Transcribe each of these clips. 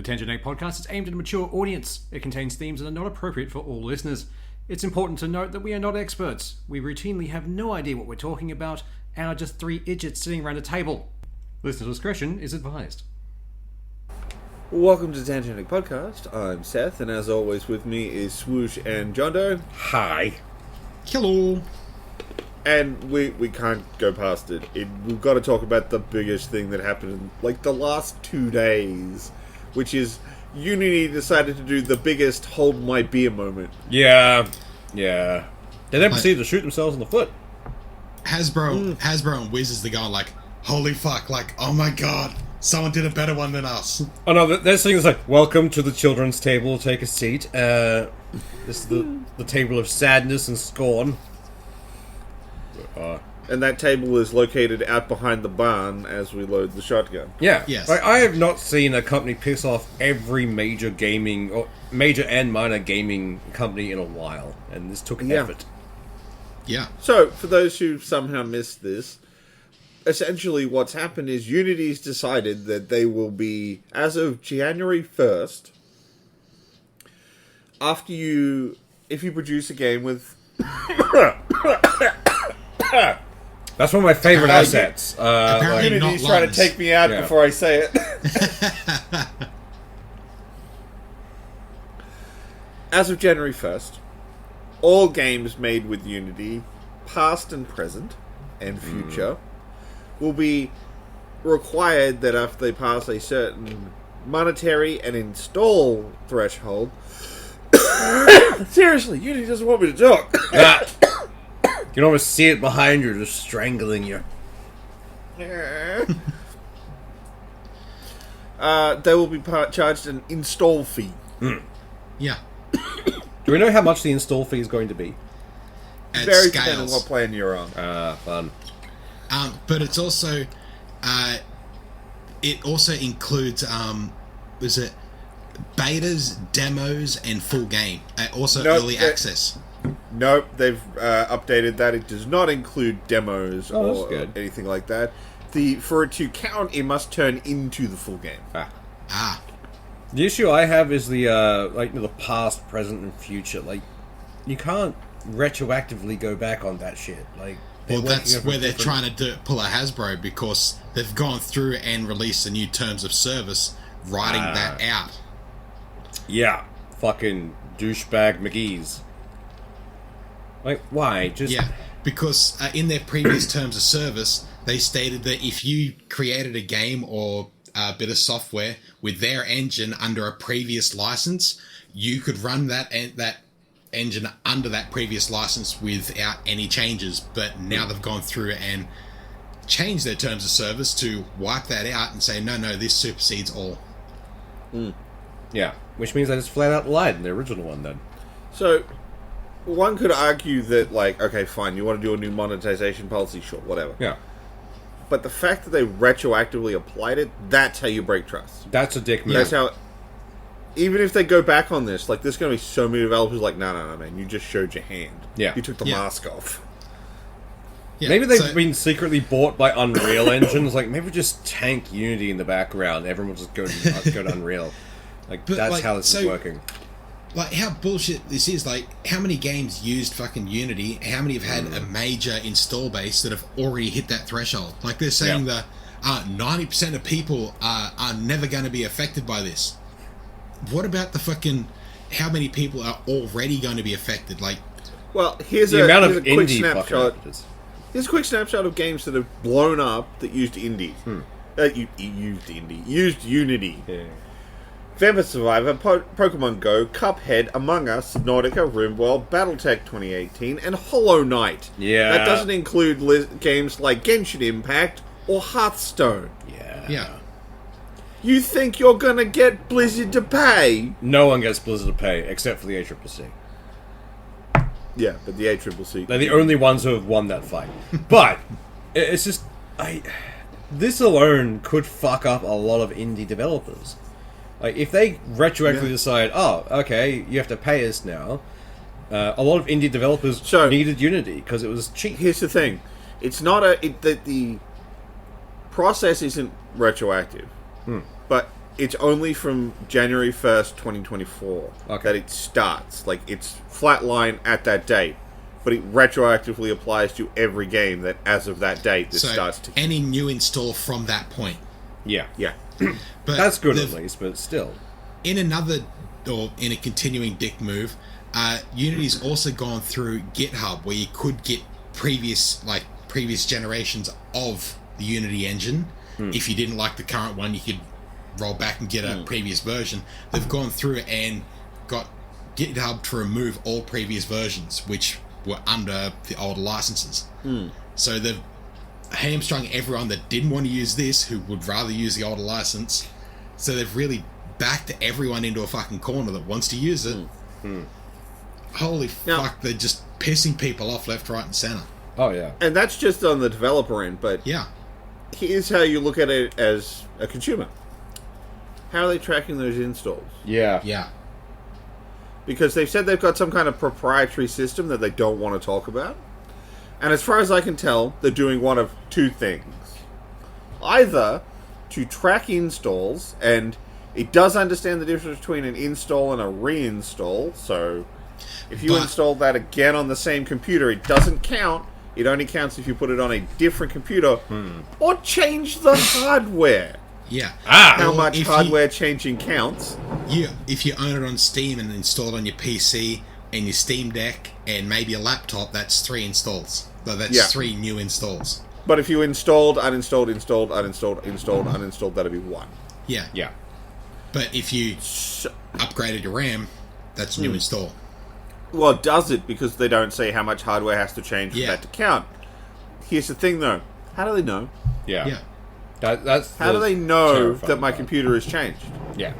The Tangent Egg podcast is aimed at a mature audience. It contains themes that are not appropriate for all listeners. It's important to note that we are not experts. We routinely have no idea what we're talking about and are just three idiots sitting around a table. Listener discretion is advised. Welcome to the Tangent Egg podcast. I'm Seth, and as always with me is Swoosh and John Doe. Hi. Hello. And we can't go past it. We've got to talk about the biggest thing that happened in, like, the last 2 days, which is Unity decided to do the biggest hold my beer moment. Yeah. They then proceeded to shoot themselves in the foot. Hasbro and Wiz is the guy like, holy fuck, like, oh my god, someone did a better one than us. Oh no, there's things like, welcome to the children's table, take a seat. This is the table of sadness and scorn. And that table is located out behind the barn as we load the shotgun. Yeah. Yes. Like, I have not seen a company piss off every major gaming, or major and minor gaming company in a while. And this took effort. Yeah. So, for those who somehow missed this, essentially what's happened is Unity's decided that they will be, as of January 1st, if you produce a game with... That's one of my favorite assets. Apparently Unity's trying to take me out before I say it. As of January 1st, all games made with Unity, past and present, and future, will be required that after they pass a certain monetary and install threshold... Seriously, Unity doesn't want me to talk. You can almost see it behind you, just strangling you. They will be charged an install fee. Yeah. Do we know how much the install fee is going to be? At Very depending on scales. what plan you're on. Fun. But it's also, it also includes, was it betas, demos, and full game. Also early access. Nope, they've updated that. It does not include demos Oh, that's or good. anything like that. For it to count, it must turn into the full game. The issue I have is the past, present, and future. Like, you can't retroactively go back on that shit. Like, Well, that's where they're trying to pull a Hasbro, because they've gone through and released the new terms of service, writing that out. Yeah, fucking douchebag McGee's. Like, why? Just Because in their previous terms of service, they stated that if you created a game or a bit of software with their engine under a previous license, you could run that engine under that previous license without any changes. But now they've gone through and changed their terms of service to wipe that out and say, no, this supersedes all. Yeah, which means I just flat out lied in the original one then. So, one could argue that, like, okay, fine, you want to do a new monetization policy, sure, whatever. Yeah. But the fact that they retroactively applied it, that's how you break trust. That's a dick move. That's how... Even if they go back on this, like, there's going to be so many developers like, no, man, you just showed your hand. Yeah. You took the mask off. Yeah, Maybe they've been secretly bought by Unreal Engines. Like, maybe just tank Unity in the background. Everyone will just go to Unreal. Like, But, that's like, how this is so- working. Like, how bullshit this is. Like, how many games used fucking Unity? How many have had a major install base that have already hit that threshold? Like, they're saying that 90% of people are never going to be affected by this. What about the fucking... How many people are already going to be affected? Like... Well, here's The a amount of quick indie fucking snapshot. packages. Here's a quick snapshot of games that have blown up that used indies. Used Unity. Yeah. Vampire Survivor, Pokemon Go, Cuphead, Among Us, Subnautica, RimWorld, BattleTech 2018, and Hollow Knight. Yeah. That doesn't include games like Genshin Impact or Hearthstone. Yeah. You think you're gonna get Blizzard to pay? No one gets Blizzard to pay, except for the ACCC. Yeah, but the ACCC... They're the only ones who have won that fight. But, it's just... This alone could fuck up a lot of indie developers. Like, if they retroactively decide, oh, okay, you have to pay us now, a lot of indie developers needed Unity because it was cheap. Here's the thing. It's not the process isn't retroactive. But it's only from January 1st, 2024 that it starts. Like, it's flatline at that date. But it retroactively applies to every game that, as of that date, this starts to... any new install from that point. Yeah. Yeah. But That's good at least, but still. In a continuing dick move, Unity's also gone through GitHub, where you could get previous generations of the Unity engine. If you didn't like the current one, you could roll back and get a previous version. They've gone through and got GitHub to remove all previous versions, which were under the old licenses. So they've hamstrung everyone that didn't want to use this, who would rather use the older license. So they've really backed everyone into a fucking corner that wants to use it. Holy fuck, they're just pissing people off left, right, and center. Oh, yeah. And that's just on the developer end, but Yeah. here's how you look at it as a consumer. How are they tracking those installs? Yeah. Yeah. Because they've said they've got some kind of proprietary system that they don't want to talk about. And as far as I can tell, they're doing one of two things. Either to track installs, and it does understand the difference between an install and a reinstall, so if you install that again on the same computer, it doesn't count. It only counts if you put it on a different computer, or change the hardware. Yeah. How Or much if hardware changing counts. if you own it on Steam and install it on your PC and your Steam Deck and maybe a laptop, that's 3 installs. So that's 3 new installs. But if you installed, uninstalled, installed, uninstalled, installed, uninstalled, that'd be 1. Yeah. Yeah. But if you upgraded your RAM, that's a new install. Well, does it? Because they don't say how much hardware has to change for that to count. Here's the thing, though. How do they know? Yeah. Yeah. That's How do they know terrifying that my part. computer has changed? Yeah.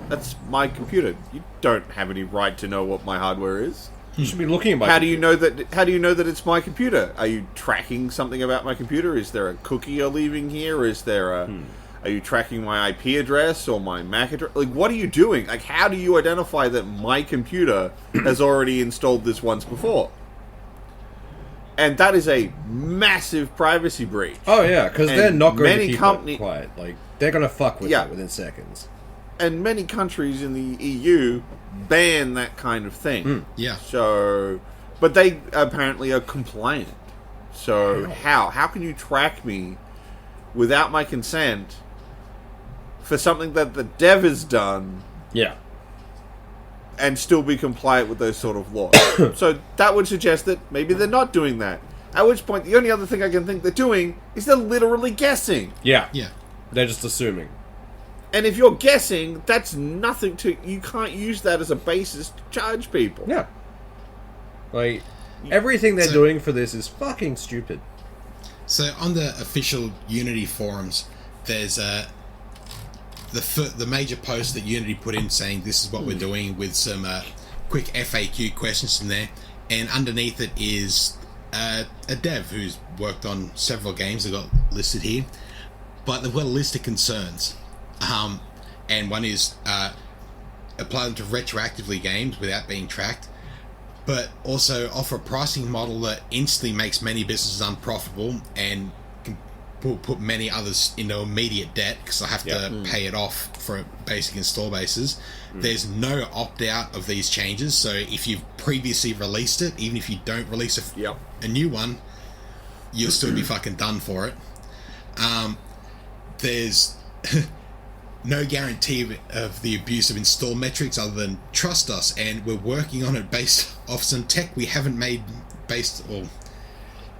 That's my computer. You don't have any right to know what my hardware is. You should be looking at my How do you know that? How do you know that it's my computer? Are you tracking something about my computer? Is there a cookie you're leaving here? Is there a? Are you tracking my IP address or my MAC address? Like, what are you doing? Like, how do you identify that my computer has already installed this once before? And that is a massive privacy breach. Oh, yeah, because they're And not going to many keep company- it quiet. Like, they're going to fuck with Yeah. it within seconds. And many countries in the EU ban that kind of thing. Yeah. So, but they apparently are compliant. So how can you track me without my consent for something that the dev has done Yeah. and still be compliant with those sort of laws? So that would suggest that maybe they're not doing that. At which point, the only other thing I can think they're doing is they're literally guessing. Yeah. Yeah. They're just assuming. And if you're guessing, that's nothing to... You can't use that as a basis to charge people. Yeah. Like, everything they're So- doing for this is fucking stupid. So on the official Unity forums, there's the major post that Unity put in saying this is what we're doing, with some quick FAQ questions from there, and underneath it is a dev who's worked on several games that got listed here, but they've got a list of concerns, and one is apply them to retroactively games without being tracked, but also offer a pricing model that instantly makes many businesses unprofitable and can put many others into immediate debt because they have to pay it off for a basic install basis. There's no opt-out of these changes, so if you've previously released it, even if you don't release a new one, you'll still be fucking done for it. There's no guarantee of the abuse of install metrics other than trust us, and we're working on it based off some tech we haven't made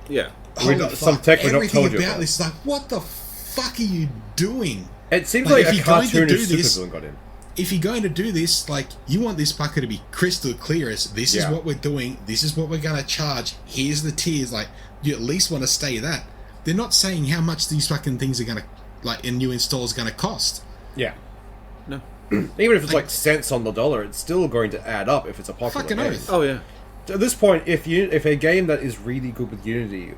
Yeah. We got some tech we not everything told you about about. this is like, what the fuck are you doing? It seems Like, like if a you're going to do cartoonish this- supervillain got in. If you're going to do this, like, you want this fucker to be crystal clear as this is Yeah. what we're doing, this is what we're going to charge, here's the tiers. Like, you at least want to stay that. They're not saying how much these fucking things are going to, like, a new install is going to cost. Yeah. No. Even if it's like cents on the dollar, it's still going to add up if it's a popular Fucking game. oath. Oh, yeah. At this point, if a game that is really good with Unity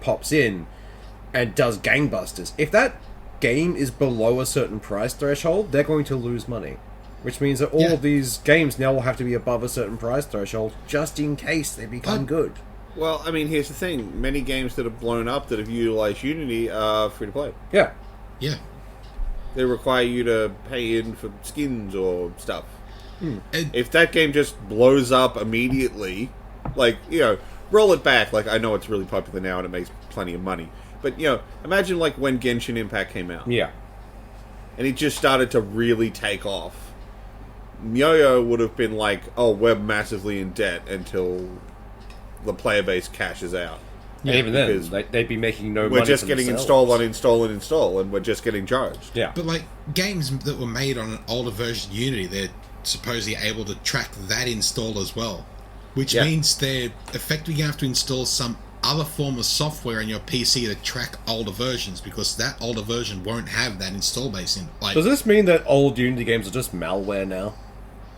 pops in and does gangbusters, if that game is below a certain price threshold, they're going to lose money. Which means that all of these games now will have to be above a certain price threshold just in case they become good. Well, I mean, here's the thing. Many games that have blown up that have utilized Unity are free to play. Yeah. Yeah. They require you to pay in for skins or stuff. And- If that game just blows up immediately, like, roll it back. Like, I know it's really popular now and it makes plenty of money. But, imagine, like, when Genshin Impact came out. Yeah. And it just started to really take off. Yo-Yo would have been like, oh, we're massively in debt until the player base cashes out. And even because then, they'd be making no money. We're just for getting themselves. install on install and install, and we're just getting charged. Yeah. But like games that were made on an older version of Unity, they're supposedly able to track that install as well, which Yeah. means they're effectively going to have to install some other form of software in your PC to track older versions, because that older version won't have that install base in it. Like, Does this mean that old Unity games are just malware now?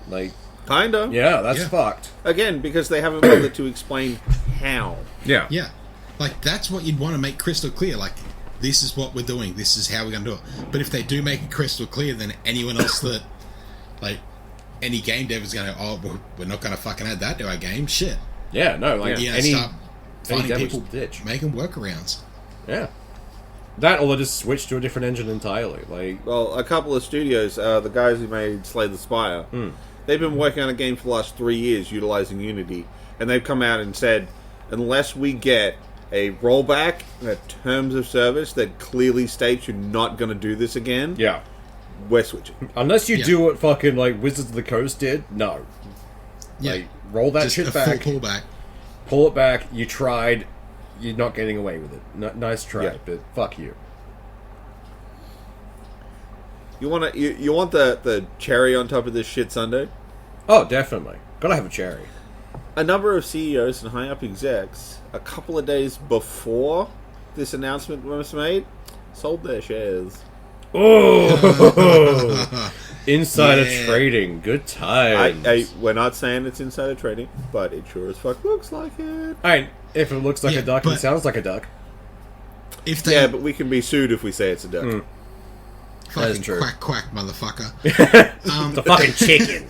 Like, Kinda. yeah, that's Yeah. fucked. Again, because they haven't bothered to explain how. Yeah. yeah, like that's what you'd want to make crystal clear. Like, this is what we're doing. This is how we're going to do it. But if they do make it crystal clear, then anyone else that, like, any game dev is going to, we're not going to fucking add that to our game. Shit. Yeah, no, like Yeah, any start finding dev people, was ditch. making workarounds. Yeah. That, or they just switch to a different engine entirely. Like, Well, a couple of studios, the guys who made Slay the Spire, they've been working on a game for the last 3 years utilizing Unity, and they've come out and said, unless we get a rollback and a terms of service that clearly states you're not going to do this again, yeah. we're switching. Unless you Yeah. do what fucking, like, Wizards of the Coast did, no. Yeah. Like, roll that Just shit a back. full pullback. Pull it back. You tried. You're not getting away with it. Nice try, Yeah. but fuck you. You want you want the cherry on top of this shit sundae? Oh, definitely. Gotta have a cherry. A number of CEOs and high-up execs, a couple of days before this announcement was made, sold their shares. Oh! Insider Yeah. trading. Good times. We're not saying it's insider trading, but it sure as fuck looks like it. If it looks like Yeah, a duck and but- sounds like a duck. If they Yeah, but we can be sued if we say it's a duck. That fucking is true. quack quack motherfucker. The fucking chicken.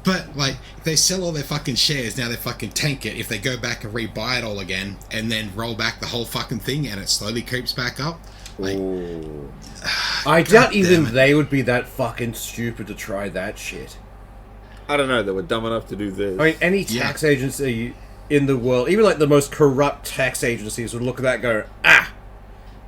But like, if they sell all their fucking shares, now they fucking tank it. If they go back and rebuy it all again, and then roll back the whole fucking thing, and it slowly creeps back up, like, Ooh. I doubt even damn it. they would be that fucking stupid to try that shit. I don't know, they were dumb enough to do this. I mean, any tax agency in the world, even like the most corrupt tax agencies, would look at that and go,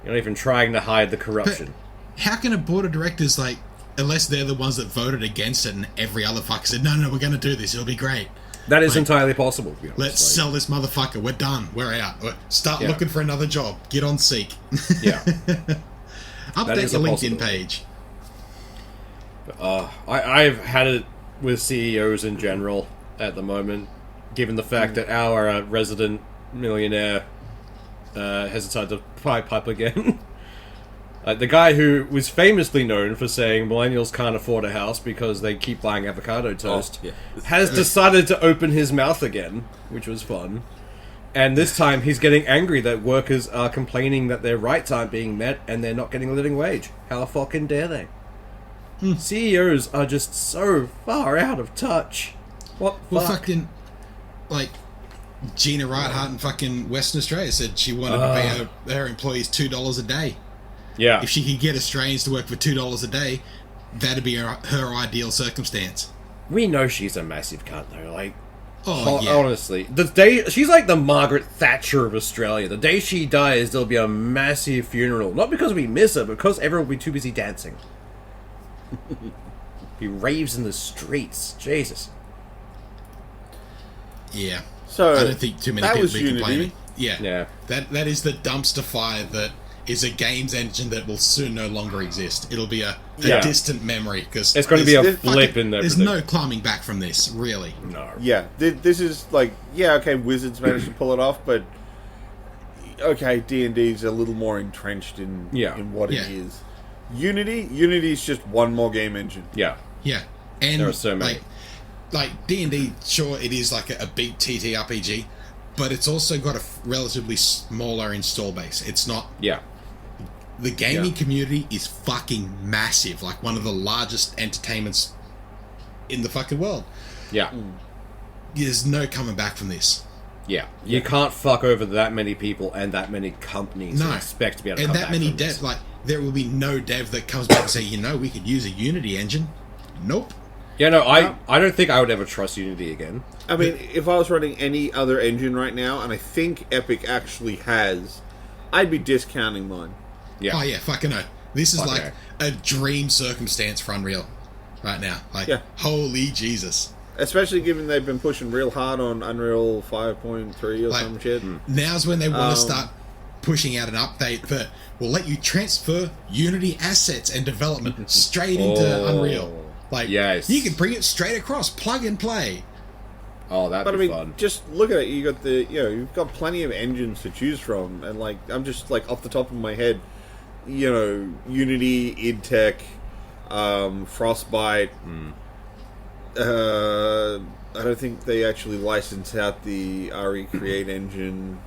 you're not even trying to hide the corruption. how can a board of directors, like, unless they're the ones that voted against it, and every other fucker said, no, we're going to do this, it'll be great. That is like, entirely possible, to be honest. Let's sell this motherfucker. We're done. We're out. Start Yeah. looking for another job. Get on Seek. Yeah. Update is your a LinkedIn possibility. page. I've had it with CEOs in general at the moment, given the fact that our resident millionaire has decided to pipe up again. The guy who was famously known for saying millennials can't afford a house because they keep buying avocado toast, yeah. has decided to open his mouth again, which was fun. And this time he's getting angry that workers are complaining that their rights aren't being met and they're not getting a living wage. How fucking dare they? CEOs are just so far out of touch. What the Well, fuck? fucking, like, Gina Righthart in fucking Western Australia said she wanted to pay her employees $2 a day. Yeah. If she could get Australians to work for $2 a day, that'd be her ideal circumstance. We know she's a massive cunt though, like... Oh, yeah. Honestly, the day she's like the Margaret Thatcher of Australia. The day she dies, there'll be a massive funeral. Not because we miss her, but because everyone will be too busy dancing. Be raves in the streets. Jesus. Yeah. So, I don't think too many that people was be Unity. complaining. Yeah. Yeah. That is the dumpster fire that is a games engine that will soon no longer exist. It'll be a Yeah. distant memory, because It's going to be a There's blip in there's everything. no climbing back from this, really. No. Yeah, this is like, yeah, okay, Wizards managed to pull it off, but okay, D&D's a little more entrenched in what Yeah. it is. Unity's just one more game engine. Yeah. Yeah, and There are so many. like D&D. Sure, it is like a big TTRPG, but it's also got a relatively smaller install base. It's not. Yeah. The gaming Yeah. community is fucking massive, like one of the largest entertainments in the fucking world. Yeah. There's no coming back from this. Yeah. You can't fuck over that many people and that many companies No, and expect to be able to and come that back many from this. devs. Like, there will be no dev that comes back and say, we could use a Unity engine. Nope. Yeah, no, I don't think I would ever trust Unity again. I mean, if I was running any other engine right now, and I think Epic actually has, I'd be discounting mine. Yeah. Oh, yeah, fucking no. This is Fuck like no. a dream circumstance for Unreal right now. Like, Yeah. holy Jesus. Especially given they've been pushing real hard on Unreal 5.3 or Like, some shit. Now's when they want to start pushing out an update that will let you transfer Unity assets and development straight into Unreal. Like, yes. you can bring it straight across, plug and play. Oh, that'd But I be mean, fun. just look at it. You've got plenty of engines to choose from, and like, I'm just like off the top of my head, Unity, IdTech, Frostbite. I don't think they actually license out the RE Create engine.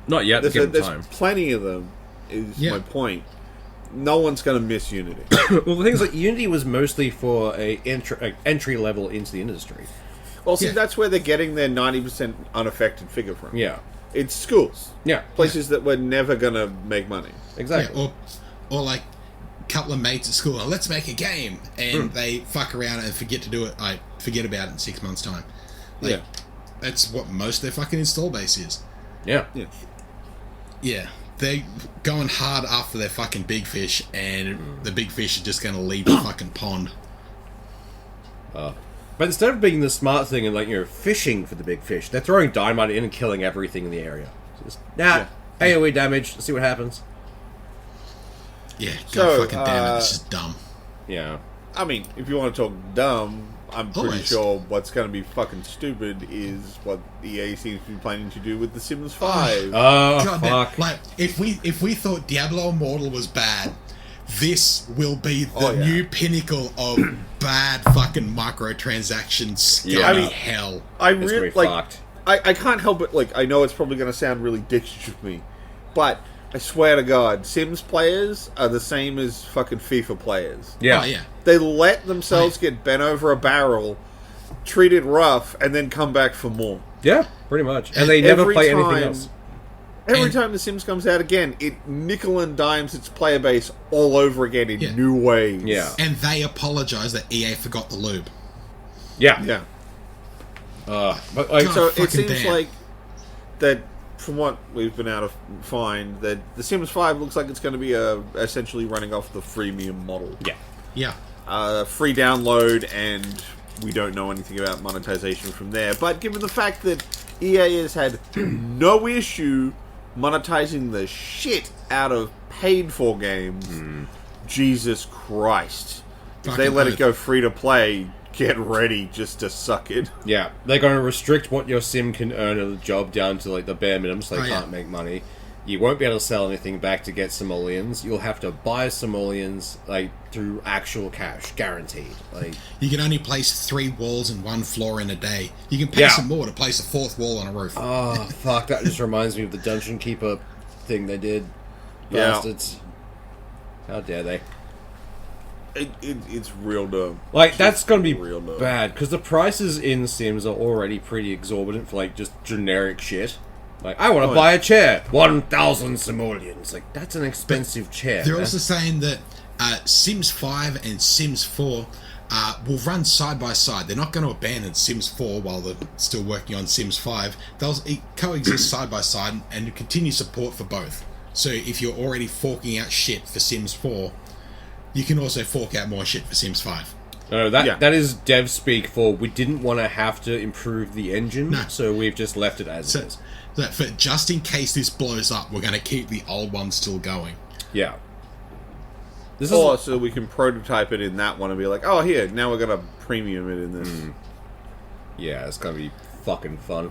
Not yet, There's, give them there's time. plenty of them. Is Yeah. my point. No one's going to miss Unity. Well, the thing is, like, Unity was mostly for a entry level into the industry. Well, see, Yeah. that's where they're getting their 90% unaffected figure from. Yeah. It's schools. Yeah. Places that were never going to make money. Exactly. Yeah, or like a couple of mates at school, let's make a game. And they fuck around and forget to do it. I forget about it in 6 months' time. Like, Yeah. that's what most of their fucking install base is. Yeah. Yeah. Yeah, they're going hard after their fucking big fish, and the big fish are just going to leave the fucking pond. But instead of being the smart thing and, like, fishing for the big fish, they're throwing dynamite in and killing everything in the area. Just, AoE damage, let's see what happens. Yeah, So, god fucking damn it, this is dumb. Yeah. I mean, if you want to talk dumb, I'm pretty Always. sure what's going to be fucking stupid is what EA seems to be planning to do with The Sims 5. Oh, God damn, fuck. like, if we thought Diablo Immortal was bad, this will be the Oh, yeah. new pinnacle of bad fucking microtransactions scummy Yeah. I mean, hell. I It's gonna really be like. fucked. I can't help it. Like, I know it's probably going to sound really dickish of me, but I swear to God, Sims players are the same as fucking FIFA players. Yeah. Oh, yeah. They let themselves get bent over a barrel, treated rough, and then come back for more. Yeah, pretty much. And they never Every play time- anything else. Every And- time The Sims comes out again, it nickel and dimes its player base all over again in Yeah. new ways. Yeah. And they apologise that EA forgot the lube. Yeah. Yeah. But, like, God. So fucking it seems damn. like that, from what we've been able to find, that The Sims 5 looks like it's going to be essentially running off the freemium model. yeah. Yeah. Free download, and we don't know anything about monetization from there. But given the fact that EA has had no issue monetizing the shit out of paid-for games, Jesus Christ. If they Fucking let it oath. go free to play, get ready just to suck it. Yeah. They're going to restrict what your sim can earn at a job down to, like, the bare minimum, so they Oh, yeah. can't make money. You won't be able to sell anything back to get simoleons. You'll have to buy simoleons, like, through actual cash, guaranteed. Like, You can only place 3 walls and 1 floor in a day. You can pay Yeah. some more to place a 4th wall on a roof. oh, fuck, that just reminds me of the Dungeon Keeper thing they did. Yeah. Bastards. How dare they? It's real dumb. Like, It's that's just gonna be real dumb. bad, because the prices in Sims are already pretty exorbitant for, like, just generic shit. Like, I want to Oh, buy a chair. 1,000 simoleons. Like, that's an expensive chair. They're man. also saying that Sims 5 and Sims 4 will run side by side. They're not going to abandon Sims 4 while they're still working on Sims 5. They'll coexist side by side and continue support for both. So if you're already forking out shit for Sims 4, you can also fork out more shit for Sims 5. No, that Yeah. that is dev speak for we didn't want to have to improve the engine, No. so we've just left it as it is. So for just in case this blows up, we're going to keep the old one still going. Yeah. This Or is so we can prototype it in that one and be like, oh, here, now we're going to premium it in this. yeah, it's gonna be fucking fun.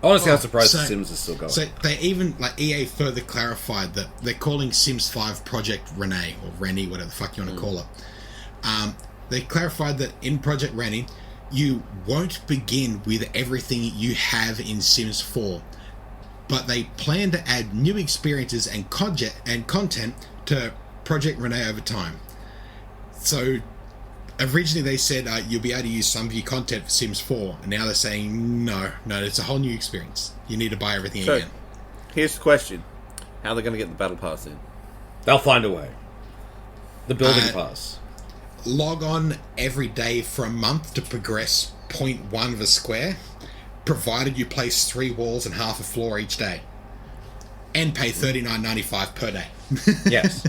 Honestly, I'm surprised so- the Sims is still going. So they even, like, EA further clarified that they're calling Sims 5 Project Renee, or Rennie, whatever the fuck you want to call it. They clarified that in Project Rennie, you won't begin with everything you have in Sims 4, but they plan to add new experiences and content to Project Renee over time. So originally they said you'll be able to use some of your content for Sims 4, and now they're saying no, it's a whole new experience. You need to buy everything So, again. here's the question. How are they going to get the Battle Pass in? They'll find a way. The building pass. Log on every day for a month to progress 0.1 of a square, provided you place 3 walls and half a floor each day. And pay $39.95 per day. Yes.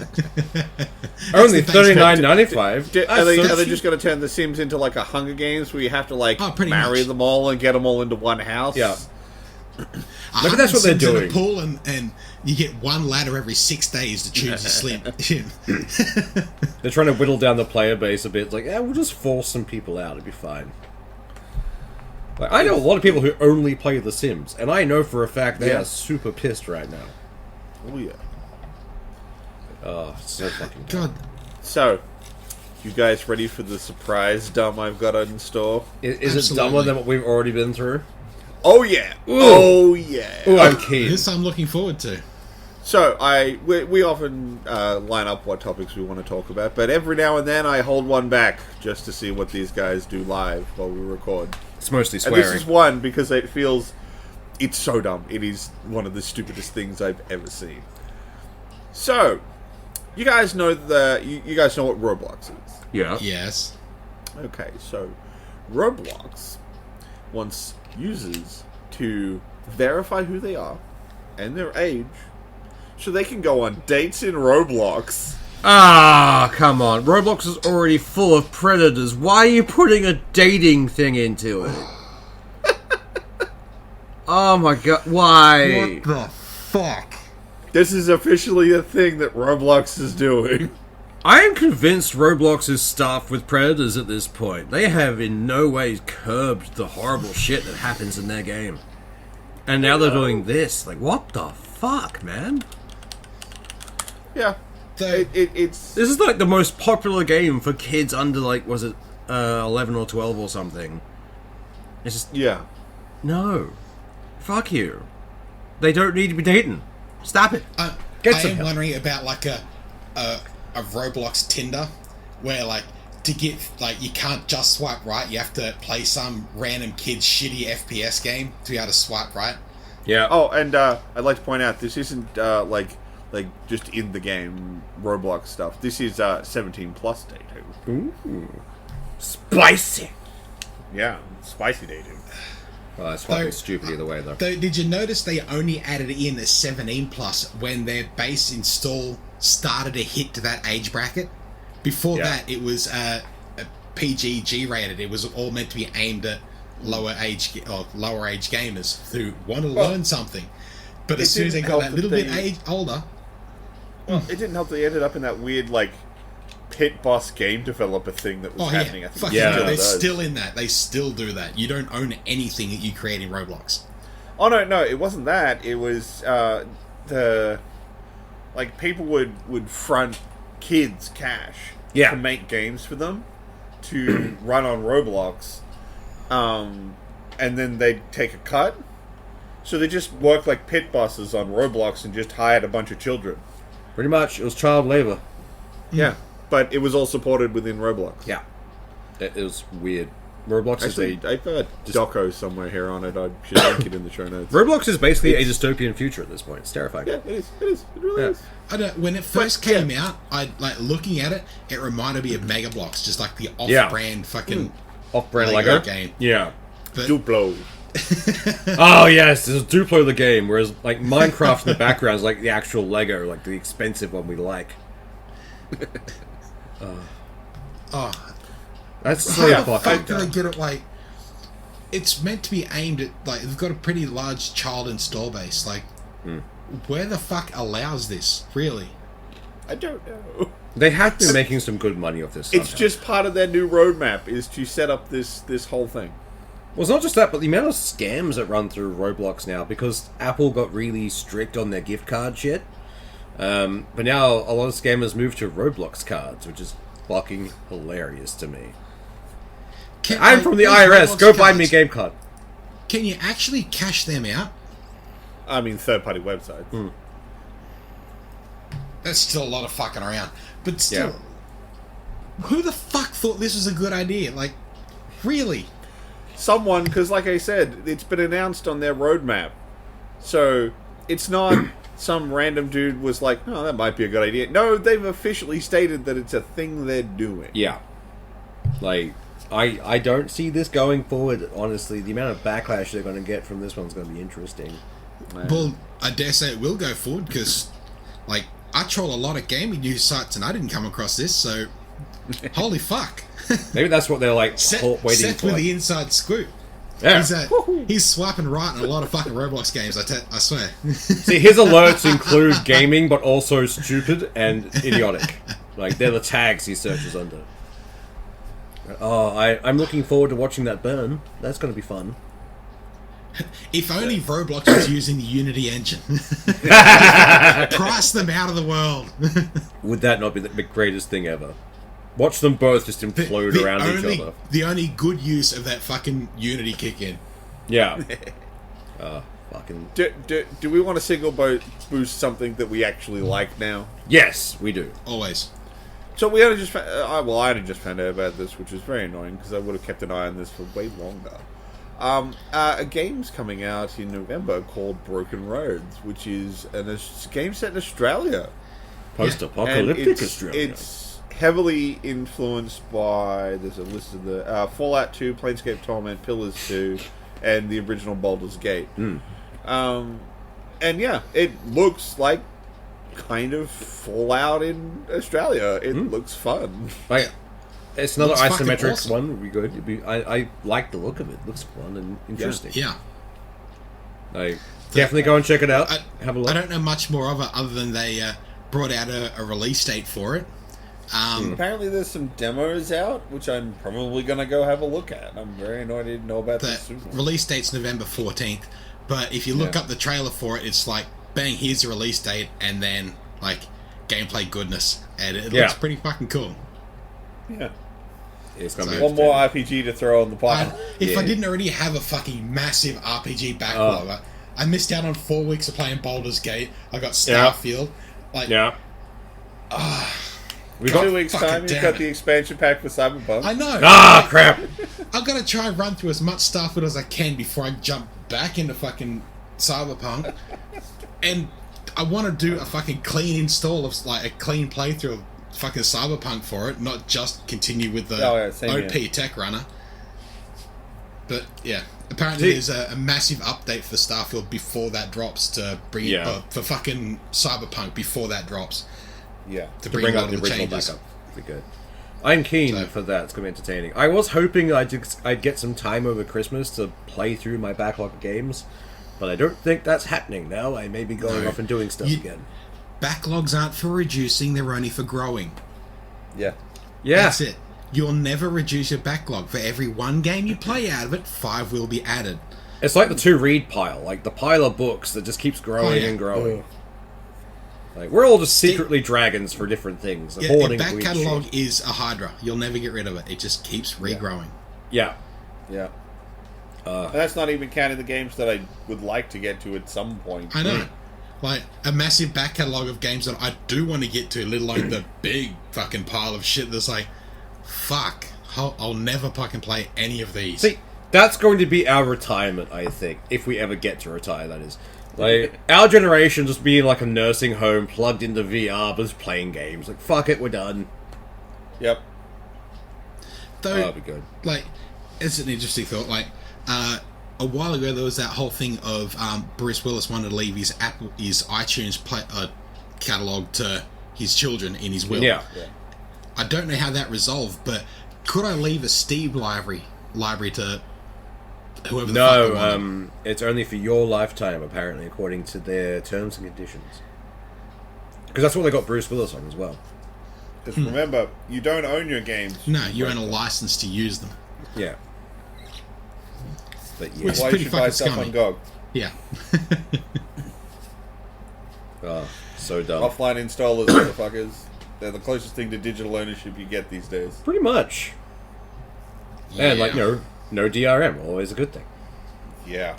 Only $39.95. Are they just going to turn The Sims into like a Hunger Games where you have to marry much. them all and get them all into one house? Yeah. Maybe that's what they're doing. In a pool and you get one ladder every 6 days to choose your slim. They're trying to whittle down the player base a bit. It's like, we'll just force some people out. It'll be fine. Like, I know a lot of people who only play The Sims, and I know for a fact they are super pissed right now. Oh, yeah. Oh, so fucking God. So, you guys ready for the surprise dumb I've got in store? Is it dumber than what we've already been through? Oh, yeah. Ooh. Oh, yeah. Ooh, I'm keen. This I'm looking forward to. So, we often line up what topics we want to talk about, but every now and then I hold one back just to see what these guys do live while we record. It's mostly And swearing. this is one because it's so dumb. It is one of the stupidest things I've ever seen. So, you guys know you guys know what Roblox is. Yeah. Yes. Okay, so Roblox wants users to verify who they are and their age so they can go on dates in Roblox. Ah, come on. Roblox is already full of predators. Why are you putting a dating thing into it? Oh my god, why? What the fuck? This is officially a thing that Roblox is doing. I am convinced Roblox is staffed with predators at this point. They have in no way curbed the horrible shit that happens in their game. And now they're doing this. Like, what the fuck, man? Yeah. So, It's... This is like the most popular game for kids under, like, was it 11 or 12 or something? It's just, Yeah. no. Fuck you. They don't need to be dating. Stop it. Get I some am help. wondering about like a Roblox Tinder where like to get like you can't just swipe right, you have to play some random kid's shitty FPS game to be able to swipe right. Yeah. Oh, and I'd like to point out, this isn't like just in the game Roblox stuff. This is 17 plus dating. Ooh. Spicy. Yeah, spicy dating. Well, that's fucking Though- stupid either way, though. Though, did you notice they only added in a 17 plus when their base install started to hit to that age bracket? Before Yeah. that, it was a PG rated. It was all meant to be aimed at lower age gamers who want to learn something. But it as soon as they didn't got help that little that bit older, Well, it didn't help they ended up in that weird pit boss game developer thing that was oh happening. yeah, I think fuck it yeah, still they're does. still in that. They still do that. You don't own anything that you create in Roblox. Oh no, it wasn't that. It was people would front kids cash Yeah. to make games for them to run on Roblox, and then they'd take a cut. So they just worked like pit bosses on Roblox and just hired a bunch of children. Pretty much, it was child labor. Yeah, but it was all supported within Roblox. Yeah. It was weird. Roblox Actually, is I've got a doco somewhere here on it. I should link it in the show notes. Roblox is basically a dystopian future at this point. It's terrifying. Yeah, it is. It is. It really Yeah. is. I don't. When it first came out, I like looking at it. It reminded me of Mega Bloks, just like the off-brand fucking Off-brand Lego Lego game. Yeah. But Duplo. Oh yes, there's Duplo the game, whereas like Minecraft in the background is like the actual Lego, like the expensive one we like. oh, That's how so the fucking fuck do they dumb. get it? Like, it's meant to be aimed at like they've got a pretty large child install base. Like, where the fuck allows this? Really? I don't know. They have been making some good money off this. It's somehow. just part of their new roadmap is to set up this whole thing. Well, it's not just that, but the amount of scams that run through Roblox now, because Apple got really strict on their gift card shit. But now a lot of scammers move to Roblox cards, which is fucking hilarious to me. I'm from the those IRS. Roblox Go buy me a cards, game card. Can you actually cash them out? I mean, third-party websites. That's still a lot of fucking around. But still, who the fuck thought this was a good idea? Like, really? Someone, because like I said, it's been announced on their roadmap. So it's not some random dude was like, "Oh, that might be a good idea." No, they've officially stated that it's a thing they're doing. Yeah. Like, I don't see this going forward, honestly. The amount of backlash they're going to get from this one's going to be interesting. Well, I dare say it will go forward because, like, I troll a lot of gaming news sites and I didn't come across this, so holy fuck. Maybe that's what they're like waiting Seth for. with the inside scoop. Yeah. He's swiping right in a lot of fucking Roblox games, I swear. See, his alerts include gaming, but also stupid and idiotic. Like, they're the tags he searches under. Oh, I'm looking forward to watching that burn. That's going to be fun. If only Roblox was using the Unity engine. Price them out of the world. Would that not be the greatest thing ever? Watch them both just implode around each other. The only good use of that fucking Unity kick in. Yeah. Fucking... Do we want to single boost something that we actually like now? Yes, we do. Always. So we only just I only just found out about this, which is very annoying because I would have kept an eye on this for way longer. A game's coming out in November called Broken Roads, which is a game set in Australia. Post-apocalyptic Australia. It's heavily influenced by, there's a list of the Fallout 2, Planescape Torment, Pillars 2, and the original Baldur's Gate. And yeah, it looks like kind of Fallout in Australia. It looks fun. Like, it's another Looks fucking isometric awesome. one. Would be good. I like the look of it. It looks fun and interesting. Yeah. Like, definitely go and check it out. Have a look. I don't know much more of it other than they brought out a release date for it. Apparently there's some demos out, which I'm probably going to go have a look at. I'm very annoyed I didn't know about The this sooner. release date's November 14th, but if you look up the trailer for it, it's like, bang, here's the release date, and then, like, gameplay goodness. And it looks pretty fucking cool. Yeah. It's gonna be One more interesting. RPG to throw on the pile. If I didn't already have a fucking massive RPG backlog, I missed out on 4 weeks of playing Baldur's Gate. I got Starfield. Like, We got 2 weeks' fucking time, you've damn got it. the expansion pack for Cyberpunk. I know. crap. I've got to try and run through as much Starfield as I can before I jump back into fucking Cyberpunk. And I want to do a fucking clean install of, like, a clean playthrough of fucking Cyberpunk for it, not just continue with the same OP here. tech runner. But yeah, apparently there's a massive update for Starfield before that drops to bring it for fucking Cyberpunk before that drops. Yeah. To To bring bring a up lot the of the original changes. backup. Be good. I'm keen for that. It's going to be entertaining. I was hoping I'd get some time over Christmas to play through my backlog of games, but I don't think that's happening now. I may be going off and doing stuff again. Backlogs aren't for reducing, they're only for growing. Yeah. Yeah. That's it. You'll never reduce your backlog. For every one game you play out of it, 5 will be added. It's like the to-read pile. Like the pile of books that just keeps growing and growing. Like, we're all just secretly dragons for different things. Yeah, hoarding your back weird catalogue shit. is a hydra. You'll never get rid of it. It just keeps regrowing. Yeah. Yeah. And that's not even counting the games that I would like to get to at some point. I know. Like, a massive back catalogue of games that I do want to get to, let alone the big fucking pile of shit that's like, fuck, I'll never fucking play any of these. See, that's going to be our retirement, I think, if we ever get to retire, that is. Like, our generation just being like a nursing home plugged into VR, but just playing games. Like, fuck it, we're done. Yep. Though, That'd be good. like, it's an interesting thought. Like, a while ago there was that whole thing of Bruce Willis wanted to leave his iTunes catalog to his children in his will. Yeah. I don't know how that resolved, but could I leave a Steve library to whoever the fuck I wanted? No, it's only for your lifetime, apparently, according to their terms and conditions. Because that's what they got Bruce Willis on as well. Because remember, you don't own your games. No, you own a license to use them. Yeah. But yeah. Which- Why you pretty should buy fucking stuff scummy. on GOG. Yeah. Oh, so dumb. Offline installers, motherfuckers. They're the closest thing to digital ownership you get these days. Pretty much. And, like, no DRM, always a good thing. Yeah.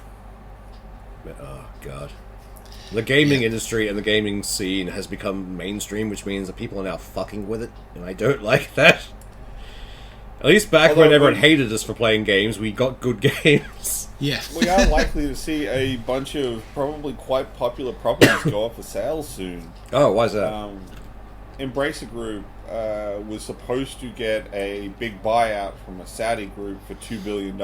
But, oh, God. The gaming industry and the gaming scene has become mainstream, which means that people are now fucking with it, and I don't like that. At least back Although when everyone we- hated us for playing games, we got good games. Yeah. We are likely to see a bunch of probably quite popular properties go up for sale soon. Oh, why's that? Embracer Group was supposed to get a big buyout from a Saudi group for $2 billion.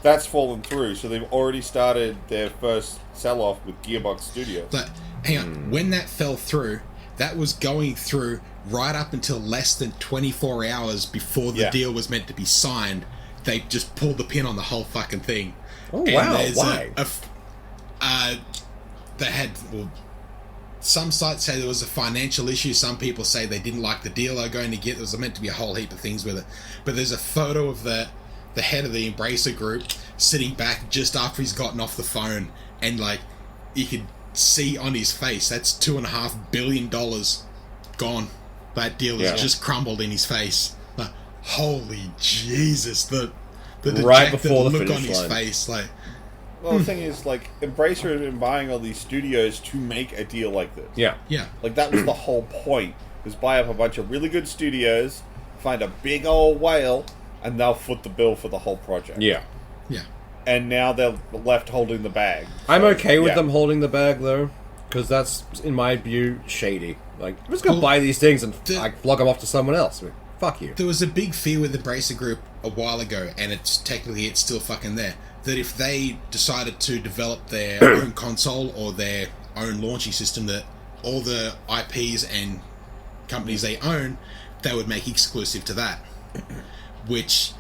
That's fallen through, so they've already started their first sell-off with Gearbox Studios. But hang on, when that fell through, that was going through right up until less than 24 hours before the Yeah. deal was meant to be signed. They just pulled the pin on the whole fucking thing. Oh, wow, there's why? They had... Well, some sites say there was a financial issue. Some people say they didn't like the deal they're going to get. There was meant to be a whole heap of things with it. But there's a photo of the head of the Embracer Group sitting back just after he's gotten off the phone. And, like, you could see on his face, that's $2.5 billion gone. That deal has just crumbled in his face. Like, holy Jesus. The Right dejected before the look on finish his line. face. Like, Well, the thing is, like, Embracer has been buying all these studios to make a deal like this. Yeah. yeah. Like, that was the whole point, was buy up a bunch of really good studios, find a big old whale, and they'll foot the bill for the whole project. Yeah. Yeah. And now they're left holding the bag. I'm okay with yeah. them holding the bag, though, because that's, in my view, shady. Like, I'm just going to Well, buy these things and the- flog them off to someone else. I mean, fuck you. There was a big fear with the Embracer Group a while ago, and it's still fucking there, that if they decided to develop their own console or their own launching system, that all the IPs and companies they own, they would make exclusive to that. Which,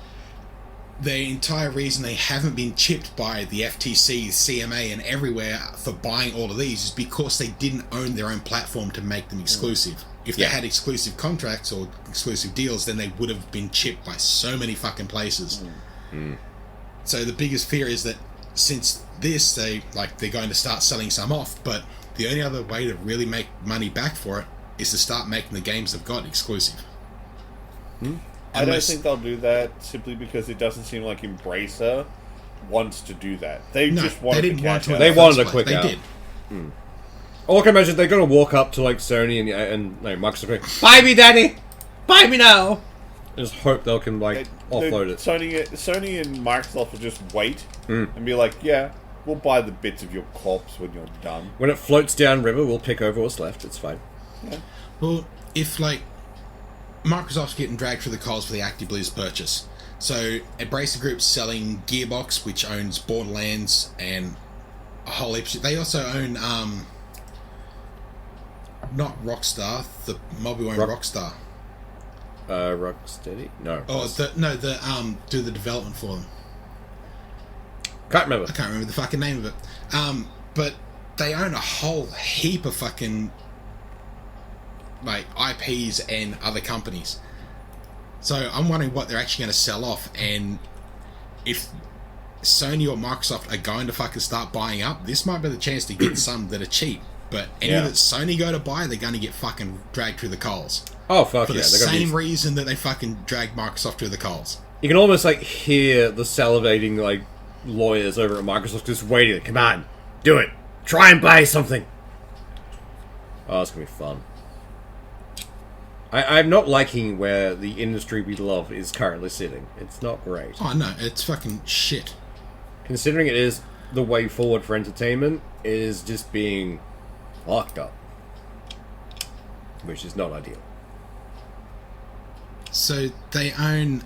the entire reason they haven't been chipped by the FTC, CMA, and everywhere for buying all of these is because they didn't own their own platform to make them exclusive. If they Yeah. had exclusive contracts or exclusive deals, then they would have been chipped by so many fucking places. So the biggest fear is that since this, they're going to start selling some off, but the only other way to really make money back for it is to start making the games they've got exclusive. I don't Unless- think they'll do that simply because it doesn't seem like Embracer wants to do that. They No, just wanted they didn't to want catch to. up. They in the wanted first a quick place. out. They did. Or I can imagine they're going to walk up to, like, Sony and Microsoft going, buy me, daddy! Buy me now! And just hope they can, like, offload it. Sony and Microsoft will just wait and be like, yeah, we'll buy the bits of your corpse when you're done. When it floats down river, we'll pick over what's left. It's fine. Well, if, Microsoft's getting dragged through the coals for the ActiBliz purchase. So, Embracer Group's selling Gearbox, which owns Borderlands and a whole heap of shit. They also own, not Rockstar, the mob who own Rockstar. Rocksteady? No. Do the development for them. Can't remember. I can't remember the fucking name of it. But they own a whole heap of fucking IPs and other companies. So I'm wondering what they're actually going to sell off, and if Sony or Microsoft are going to fucking start buying up, this might be the chance to get some that are cheap. But any that Sony go to buy, they're going to get fucking dragged through the coals. Oh, fuck For yeah. the They're gonna same be... reason that they fucking dragged Microsoft through the coals. You can almost, hear the salivating, lawyers over at Microsoft just waiting. Come on. Do it. Try and buy something. Oh, it's going to be fun. I'm not liking where the industry we love is currently sitting. It's not great. Oh no, it's fucking shit. Considering it is the way forward for entertainment, it is just being fucked up. Which is not ideal. So they own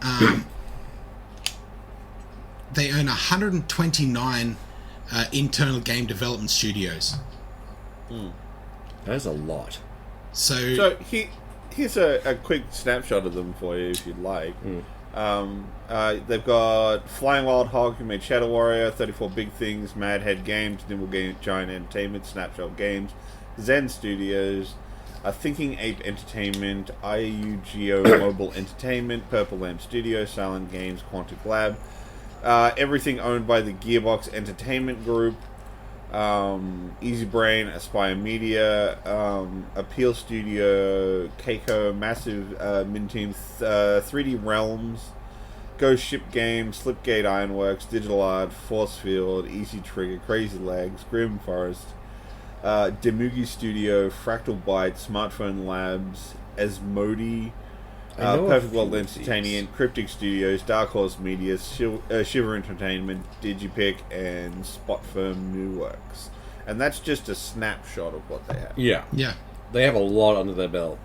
129 internal game development studios. That is a lot. So here's a quick snapshot of them for you if you'd like. They've got Flying Wild Hog, who made Shadow Warrior, 34 Big Things, Mad Head Games, Nimble Giant Entertainment, Snapshot Games, Zen Studios, Thinking Ape Entertainment, IUGO Mobile Entertainment, Purple Lamp Studio, Silent Games, Quantic Lab, everything owned by the Gearbox Entertainment Group, Easy Brain, Aspire Media, Appeal Studio, Keiko, Massive Min Team, 3D Realms, Ghost Ship Games, Slipgate Ironworks, Digital Art, Forcefield, Easy Trigger, Crazy Legs, Grim Forest, Demugi Studio, Fractal Byte, Smartphone Labs, Asmodee, know a Perfect World few of these. Entertainment, Cryptic Studios, Dark Horse Media, Shiver Entertainment, Digipic, and Spotfirm New Works. And that's just a snapshot of what they have. Yeah. Yeah. They have a lot under their belt.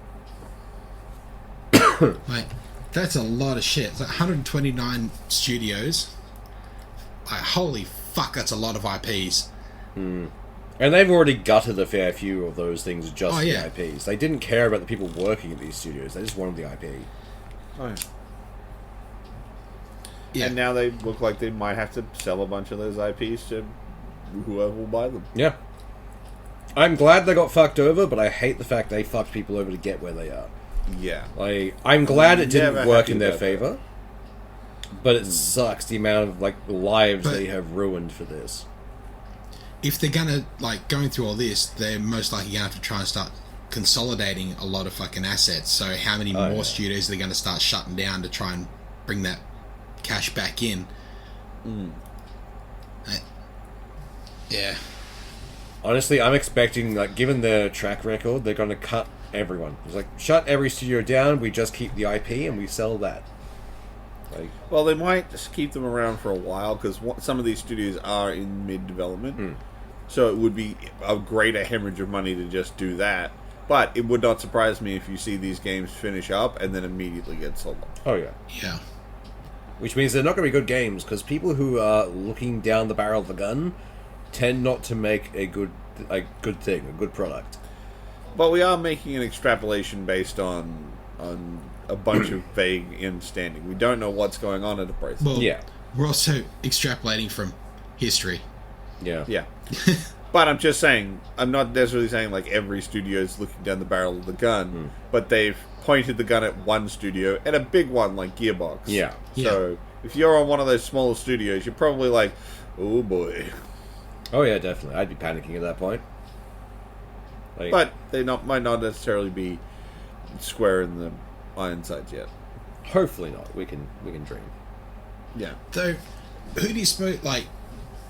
Like, that's a lot of shit. It's like 129 studios. Like, holy fuck, that's a lot of IPs. And they've already gutted a fair few of those things just Oh, for yeah. the IPs. They didn't care about the people working at these studios. They just wanted the IP. Oh, yeah. Yeah. And now they look like they might have to sell a bunch of those IPs to whoever will buy them. Yeah. I'm glad they got fucked over, but I hate the fact they fucked people over to get where they are. Yeah. Like, I'm glad it didn't Never work happy in their about that. favor, but it sucks the amount of like lives But- they have ruined for this. If they're gonna, like, going through all this, they're most likely gonna have to try and start consolidating a lot of fucking assets. So how many Oh, more yeah. studios are they gonna start shutting down to try and bring that cash back in? Yeah. Honestly, I'm expecting, like, given their track record, they're going to cut everyone. It's like, shut every studio down, we just keep the IP and we sell that. Like, Well, they might just keep them around for a while because some of these studios are in mid-development. So it would be a greater hemorrhage of money to just do that. But it would not surprise me if you see these games finish up and then immediately get sold off. oh yeah. Yeah. Which means they're not going to be good games, because people who are looking down the barrel of the gun tend not to make a good thing, a good product. But we are making an extrapolation based on a bunch of vague understanding. We don't know what's going on at a price. Well, Yeah. we're also extrapolating from history. Yeah. Yeah. But I'm just saying, I'm not necessarily saying like every studio is looking down the barrel of the gun, but they've pointed the gun at one studio, and a big one like Gearbox. Yeah. So if you're on one of those smaller studios, you're probably like, oh boy. Oh yeah, definitely. I'd be panicking at that point. Like, But they might not necessarily be square in the iron sights yet. hopefully not. We can dream. Yeah. Though, who do you suppose, like,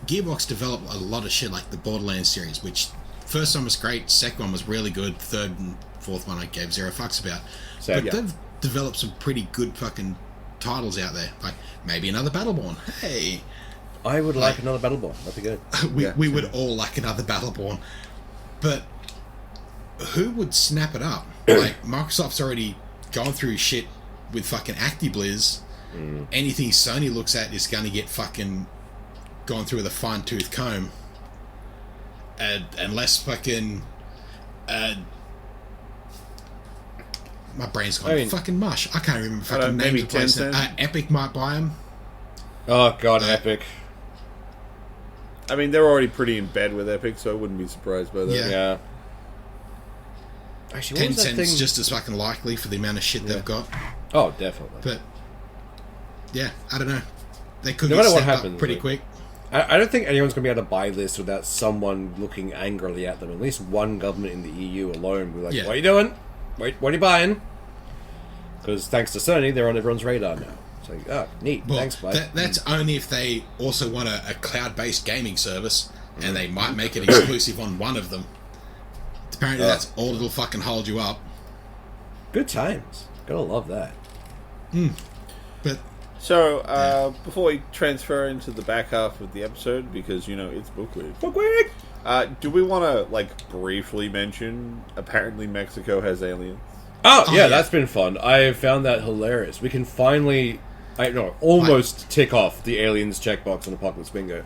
Gearbox developed a lot of shit, like the Borderlands series, which first one was great, second one was really good, third and fourth one I gave zero fucks about. So, But yeah. they've developed some pretty good fucking titles out there. Like, maybe another Battleborn. Hey, I would like another Battleborn. That'd be good. we would all like another Battleborn. But who would snap it up? Like, Microsoft's already gone through shit with fucking ActiBliz. Anything Sony looks at is going to get fucking gone through with a fine-tooth comb. Unless fucking... my brain's gone I mean- fucking mush. I can't remember I fucking don't know, names maybe of places. Tencent? Epic might buy them. Oh god, Epic. I mean, they're already pretty in bed with Epic, so I wouldn't be surprised by that. Yeah. Yeah. Actually, what was that Tencent's thing? just as fucking likely for the amount of shit they've got. Oh, definitely. But yeah, I don't know. They could No get matter what stepped up happens, pretty like- quick. I don't think anyone's going to be able to buy this without someone looking angrily at them. At least one government in the EU alone will be like, Yeah. what are you doing? Wait, what are you buying? Because thanks to Sony, they're on everyone's radar now. It's like, oh, neat. Well, Thanks, bud. that's only if they also want a cloud-based gaming service, and they might make it exclusive on one of them. Apparently, that's all that'll fucking hold you up. Good times. Gotta love that. But So, before we transfer into the back half of the episode, because, you know, it's Book Week, Quick! do we want to, like, briefly mention, apparently Mexico has aliens? Oh, Oh, yeah, yeah. that's been fun. I found that hilarious. We can finally, almost tick off the aliens checkbox on Apocalypse Bingo.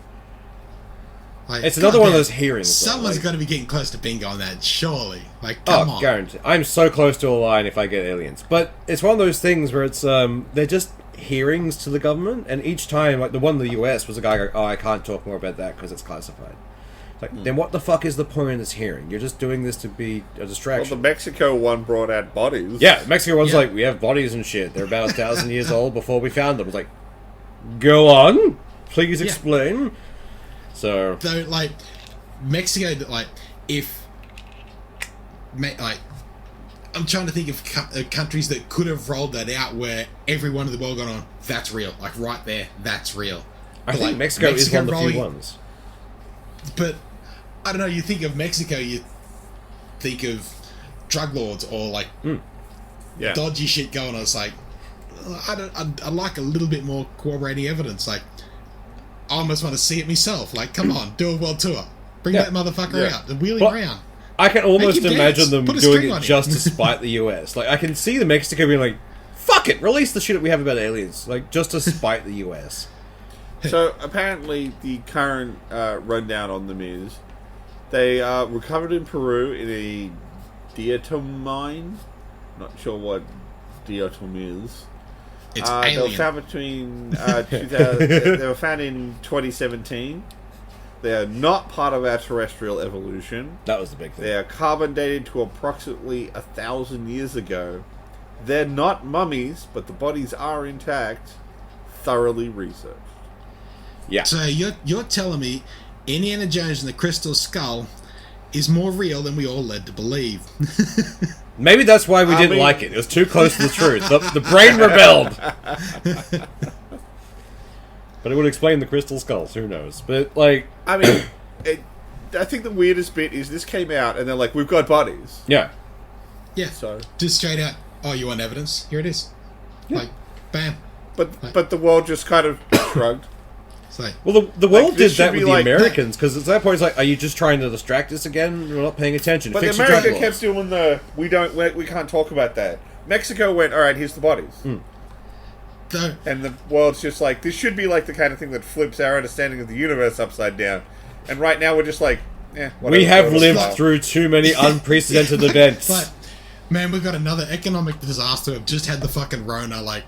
like, It's another one of goddamn, those hearings. though, Someone's like- going to be getting close to bingo on that, surely. Like, come on. guaranteed. I'm so close to a line if I get aliens. But it's one of those things where it's, they're just hearings to the government, and each time, like the one in the US was a guy going, oh, I can't talk more about that because it's classified. Like, then what the fuck is the point of this hearing? You're just doing this to be a Well, distraction. the Mexico one brought out bodies. Yeah, Mexico one's Yeah. like, we have bodies and shit. They're about 1,000 years old before we found them. It's like, go on, please Yeah. explain. So, Though, like, Mexico, like, if... Like, I'm trying to think of countries that could have rolled that out where everyone in the world gone on, that's real. Like, right there, that's real. I But, think like, Mexico is one of the few rolling- ones. But, I don't know, you think of Mexico, you think of drug lords or, like, Yeah. dodgy shit going. I was like, I'd like a little bit more corroborating evidence. Like, I almost want to see it myself. Like, come on, do a world tour. Bring that motherfucker out. The wheeling around. I can almost Make him imagine dance. them Put a doing string it on just him. to spite the US. Like, I can see the Mexico being like, fuck it, release the shit that we have about aliens. Like, just to spite the US. So apparently, the current rundown on them is they are recovered in Peru in a diatom mine. Not sure what diatom is. It's They were alien. found between 2000. They were found in 2017. They are not part of our terrestrial evolution. That was the big thing. They are carbon dated to approximately 1,000 years ago. They're not mummies, but the bodies are intact, thoroughly researched. Yeah. So you're telling me Indiana Jones and the Crystal Skull is more real than we all led to believe? Maybe that's why we didn't like it. It was too close to the truth. The brain rebelled. But it would explain the crystal skulls. Who knows? But, like... I mean, I think the weirdest bit is this came out and they're like, we've got bodies. Yeah. Yeah. So, Just straight out. Oh, you want evidence? Here it is. Like, bam. but the world just kind of shrugged. It's like, Well, the world this did should that be with the like- Americans, because at that point it's like, are you just trying to distract us again? We're not paying attention. But Fix the your drug America laws. kept doing the we can't talk about that. Mexico went, all right, here's the bodies. though, And the world's just like, this should be like the kind of thing that flips our understanding of the universe upside down. And right now we're just like, whatever. We have Go to lived style. through too many unprecedented events. but man, we've got another economic disaster. We've just had the fucking Rona. Like,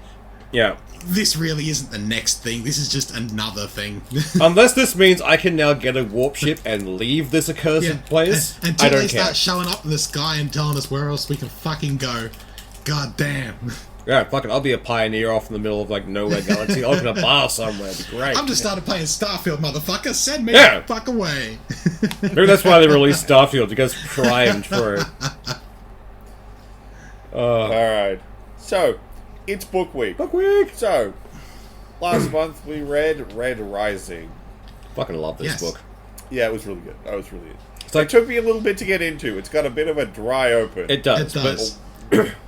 Yeah. this really isn't the next thing. This is just another thing. Unless this means I can now get a warp ship and leave this accursed place, Until I don't they care. start showing up in the sky and telling us where else we can fucking go. God damn. Yeah, fuck it. I'll be a pioneer off in the middle of, like, nowhere galaxy. I'll open a bar somewhere. It'd be great. I'm just started playing Starfield, motherfucker. Send me Yeah. the fuck away. Maybe that's why they released Starfield. You guys primed for it. All right. So, it's book week. Fuck week. So, last month we read Red Rising. Fucking love this Yes. book. Yeah, it was really good. That was really good. It's like, It took me a little bit to get into. It's got a bit of a dry open. it does. It does.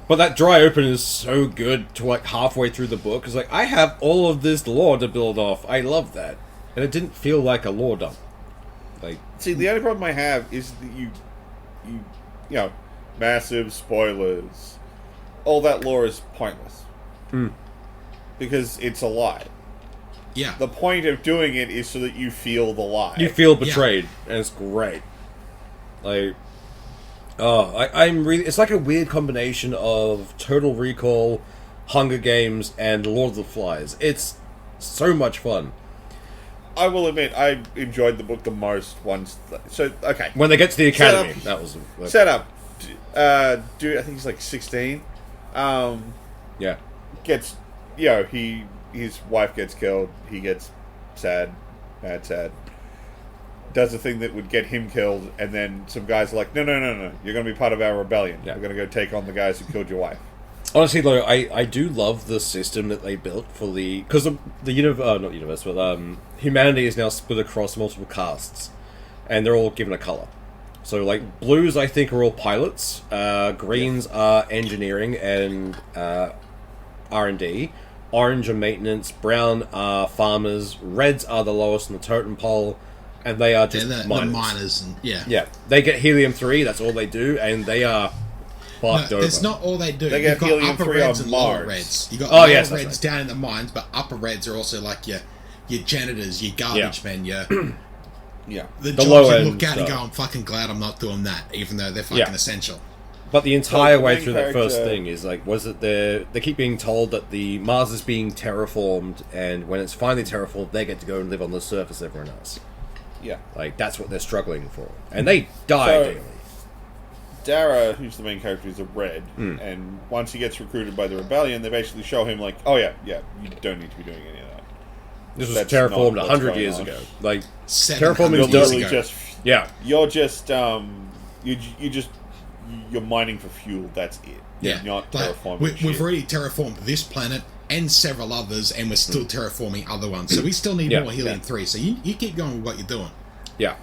But that dry open is so good to, like, halfway through the book. It's like, I have all of this lore to build off. I love that. And it didn't feel like a lore dump. Like, See, the only problem I have is that you know, massive spoilers. All that lore is pointless. Because it's a lie. Yeah. The point of doing it is so that you feel the lie. you feel betrayed, and it's great. Like, I'm really. It's like a weird combination of Total Recall, Hunger Games, and Lord of the Flies. It's so much fun. I will admit, I enjoyed the book the most once. So, okay. When they get to the Set academy, up. that was like, Set up. Dude, I think he's like 16. yeah. Gets, his wife gets killed. He gets sad. Sad. Does a thing that would get him killed, and then some guys are like, no. You're going to be part of our rebellion. Yeah. We're going to go take on the guys who killed your wife. Honestly, though, I do love the system that they built for the... Because not universe, but humanity is now split across multiple castes. And they're all given a colour. So, like, blues, I think, are all pilots. Greens are engineering and R&D. Orange are maintenance. Brown are farmers. Reds are the lowest on the totem pole. And they are just They're the miners. miners. And, yeah. Yeah. They get helium-3, that's all they do, and they are fucked No, over. that's not all they do. They get You've got helium upper 3 reds on and lower Mars. reds. You got Oh, lower yes, that's reds right. down in the mines, but upper reds are also like your janitors, your garbage men, your Yeah. the The jobs low you end look at and go, stuff. I'm fucking glad I'm not doing that, even though they're fucking Yeah. essential. But the entire So the way main through that first character- thing is like, was it they keep being told that the Mars is being terraformed, and when it's finally terraformed, they get to go and live on the surface everyone else. Yeah. Like, that's what they're struggling for. And they die So- daily. Dara, who's the main character, is a red, Hmm. and once he gets recruited by the rebellion, they basically show him like, oh yeah, you don't need to be doing any of that. This was That's terraformed not what's 100 going years on. ago. Like, 700 terraforming You're is years done. literally ago. just, Yeah. you're mining for fuel. That's it. Yeah, You're not like, terraforming. we've shit. already terraformed this planet and several others, and we're still terraforming other ones. So we still need Yeah, more helium-3. So you keep going with what you're doing. Yeah.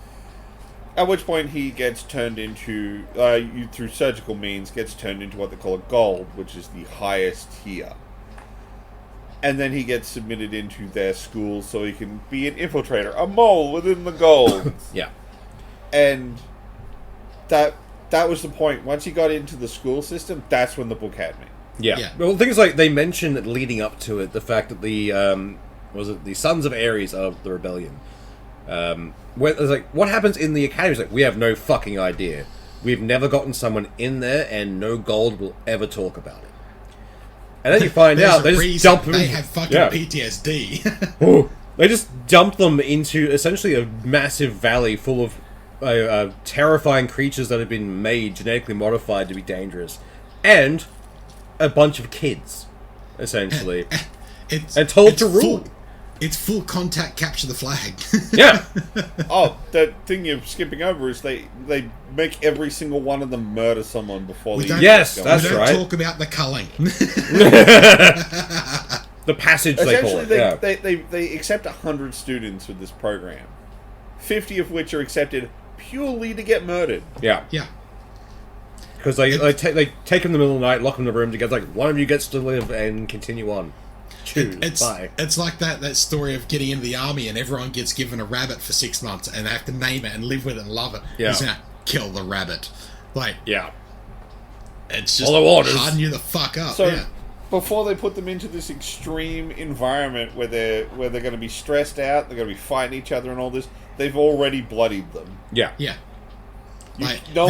At which point he gets turned into, through surgical means, gets turned into what they call a gold, which is the highest tier. And then he gets submitted into their school so he can be an infiltrator, a mole within the gold. Yeah. And that was the point. Once he got into the school system, that's when the book had me. Yeah. Yeah. Well, things like they mentioned leading up to it, the fact that the Sons of Ares of the rebellion. When it's like, what happens in the academy? It's like, we have no fucking idea. We've never gotten someone in there, and no gold will ever talk about it. And then you find There's out a they just reason dump them. they have fucking PTSD. Ooh. They just dump them into essentially a massive valley full of terrifying creatures that have been made, genetically modified to be dangerous, and a bunch of kids, essentially, and told to rule. It's full contact, capture the flag. Yeah. Oh, the thing you're skipping over is they make every single one of them murder someone before We the don't- Yes, going. that's we don't right. talk about the culling. The passage they call Essentially, it. they accept 100 students with this program, 50 of which are accepted purely to get murdered. Yeah. Yeah. Because they take them in the middle of the night, lock them in a room together. Like, one of you gets to live and continue on. Choose. Bye. It's like that story of getting into the army and everyone gets given a rabbit for 6 months and they have to name it and live with it and love it. Yeah. It's not kill the rabbit. Like, Yeah. it's just Follow orders. harden you the fuck up. So yeah. before they put them into this extreme environment where they're going to be stressed out, they're going to be fighting each other and all this, they've already bloodied them. Yeah. Yeah. Like, No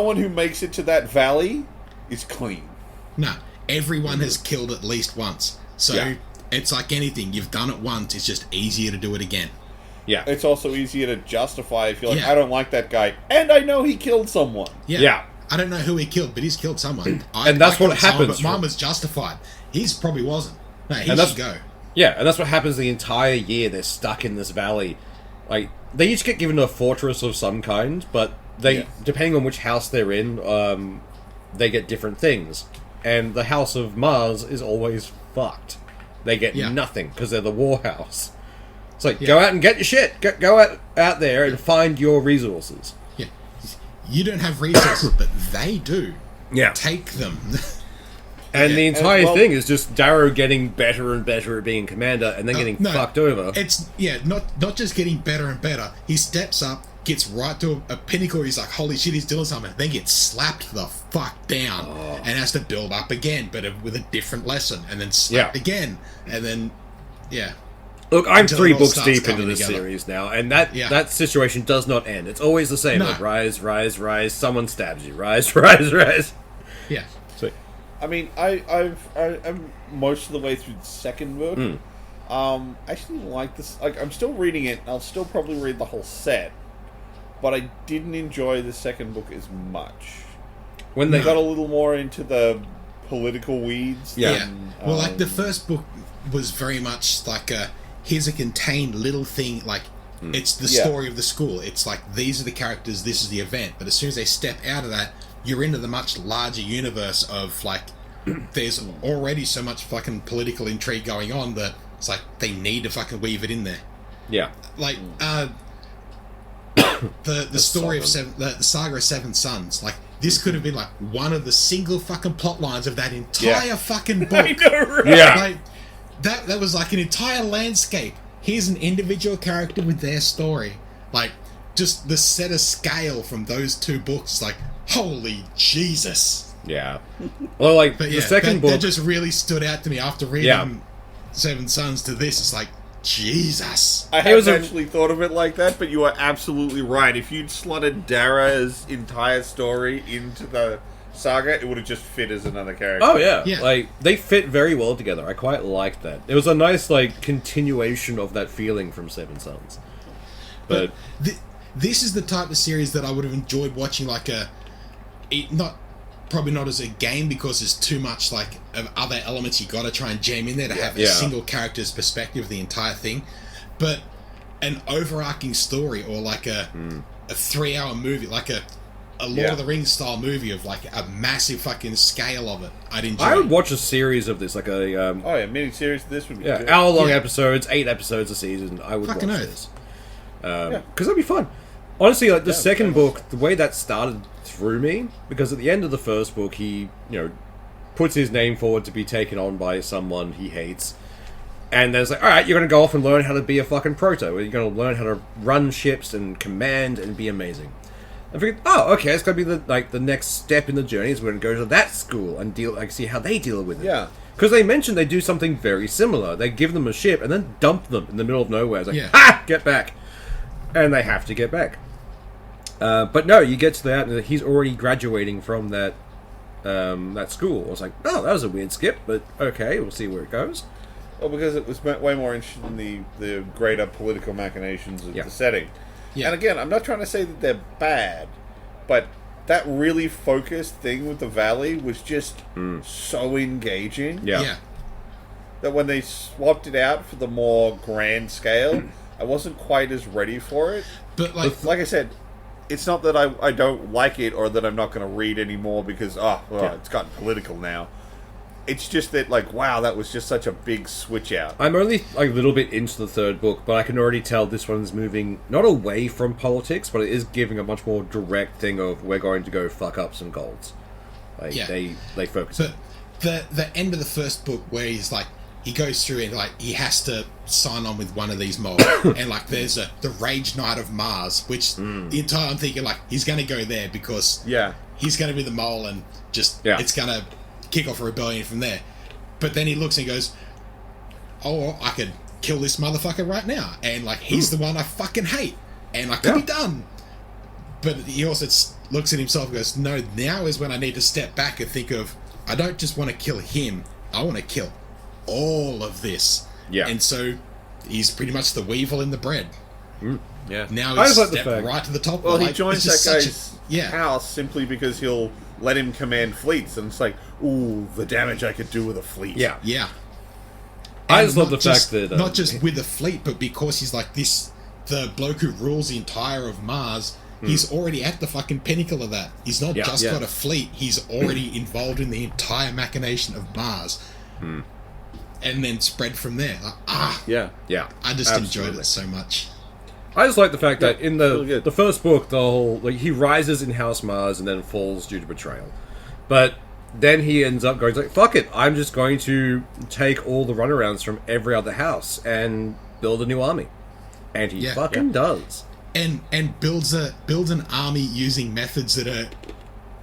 one who makes it to that valley is clean. no, everyone has killed at least once. So Yeah. it's like anything. You've done it once. It's just easier to do it again. Yeah. It's also easier to justify if you're like, Yeah. I don't like that guy, and I know he killed someone. Yeah. Yeah. I don't know who he killed, but he's killed someone. And that's what killed someone, happens But mine from- was justified. His probably wasn't. No, he And that's- should go. Yeah, and that's what happens the entire year. They're stuck in this valley. Like, they each get given a fortress of some kind, but Yeah. depending on which house they're in, they get different things. And the House of Mars is always fucked. They get Yeah. nothing because they're the war house. It's like, Yeah. go out and get your shit. Go out there and find your resources. Yeah. You don't have resources, but they do. Yeah. Take them. And the Yeah. entire well- thing is just Darrow getting better and better at being commander and then getting No, fucked over. It's not just getting better and better. He steps up, gets right to a pinnacle. He's like, holy shit, he's doing something. Then gets slapped the fuck down and has to build up again, but with a different lesson, and then slapped Yeah. again, and then Look, I'm Until 3 it all books starts deep into coming this together. series now, and that Yeah. that situation does not end. It's always the same. No. Like, rise, rise, rise. Someone stabs you. Rise, rise, rise. yeah. So, I mean, I'm most of the way through the second book. I actually like this. Like, I'm still reading it. I'll still probably read the whole set, but I didn't enjoy the second book as much. when They they got a little more into the political weeds. Yeah. than, Well, like the first book was very much like here's a contained little thing. Like it's the Yeah. story of the school. It's like these are the characters. This is the event. But as soon as they step out of that, you're into the much larger universe of like. There's already so much fucking political intrigue going on that it's like they need to fucking weave it in there. yeah, Like the story of the saga of Seven Sons. Like this could have been like one of the single fucking plot lines of that entire fucking book. I know, right? yeah. Like that was like an entire landscape. Here's an individual character with their story. Like just the set of scale from those two books. Like holy Jesus. Yeah. Well, like But yeah, the second that book, just really stood out to me after reading Yeah. Seven Sons to this. It's like Jesus. I It was haven't a- actually thought of it like that, but you are absolutely right. If you'd slotted Dara's entire story into the saga, it would have just fit as another character. oh yeah. Yeah. Like they fit very well together. I quite liked that. It was a nice like continuation of that feeling from Seven Sons. But This is the type of series that I would have enjoyed watching, like probably not as a game because there's too much like of other elements you got to try and jam in there to have a Yeah. single character's perspective of the entire thing, but an overarching story or like a 3-hour movie, like a Lord of the Rings style movie of like a massive fucking scale of it. I'd enjoy. I would watch a series of this, like a Oh yeah, mini-series. This would be good. hour-long Yeah. episodes, 8 episodes a season. I would Fucking watch oath. this because that'd be fun. Honestly, like the second book, the way that started threw me, because at the end of the first book, he, puts his name forward to be taken on by someone he hates. And then it's like, alright, you're going to go off and learn how to be a fucking proto. You're going to learn how to run ships and command and be amazing. I figured, okay, it's going to be the next step in the journey is we're going to go to that school and see how they deal with it. Yeah. Because they mentioned they do something very similar. They give them a ship and then dump them in the middle of nowhere. It's like, ha! Get back! And they have to get back. But no, you get to that and he's already graduating from that school. I was like, that was a weird skip, but okay, we'll see where it goes. Well, because it was way more interested in the greater political machinations of the setting. Yeah. And again, I'm not trying to say that they're bad, but that really focused thing with the Valley was just so engaging. Yeah. That when they swapped it out for the more grand scale, I wasn't quite as ready for it. But like I said, it's not that I don't like it or that I'm not going to read anymore because, it's gotten political now. It's just that, wow, that was just such a big switch out. I'm only a little bit into the third book, but I can already tell this one's moving not away from politics, but it is giving a much more direct thing of we're going to go fuck up some golds. They focus. But the end of the first book where he goes through and he has to sign on with one of these mobs, and there's the Rage Knight of Mars, which the entire I'm thinking he's going to go there because he's going to be the mole and it's going to kick off a rebellion from there. But then he looks and he goes, I could kill this motherfucker right now, and he's the one I fucking hate, and I could be done. But he also looks at himself and goes, no, now is when I need to step back and think of, I don't just want to kill him, I want to kill all of this. Yeah. And so he's pretty much the weevil in the bread. Yeah. Now he's stepped right to the top. Well, he joins that guy's house simply because he'll let him command fleets, and it's like, ooh, the damage I could do with a fleet. Yeah. Yeah. I just love the fact that... not just with a fleet, but because he's the bloke who rules the entire of Mars, he's already at the fucking pinnacle of that. He's not just got a fleet, he's already involved in the entire machination of Mars. And then spread from there. Yeah. I just enjoyed it so much. I just like the fact that in really the first book, the whole he rises in House Mars and then falls due to betrayal, but then he ends up going fuck it, I'm just going to take all the runarounds from every other house and build a new army, and he does, and builds an army using methods that are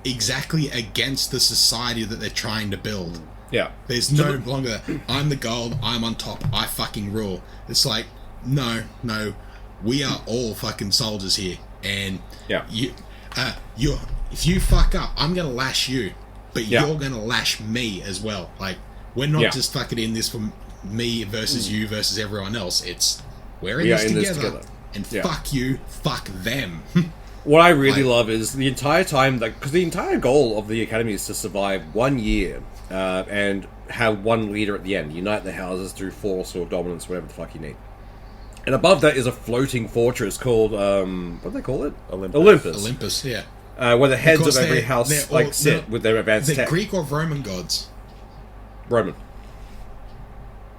exactly against the society that they're trying to build. Yeah, there's no longer I'm the gold, I'm on top, I fucking rule. It's no. We are all fucking soldiers here, and if you fuck up, I'm gonna lash you, but you're gonna lash me as well. We're not just fucking in this for me versus you versus everyone else. It's we're in this together, and fuck you, fuck them. What I really love is the entire time, because the entire goal of the Academy is to survive 1 year and have one leader at the end, unite the houses through force or dominance, whatever the fuck you need. And above that is a floating fortress called, what do they call it? Olympus, yeah. Where the heads of every house sit with their advanced tech. Greek or Roman gods? Roman.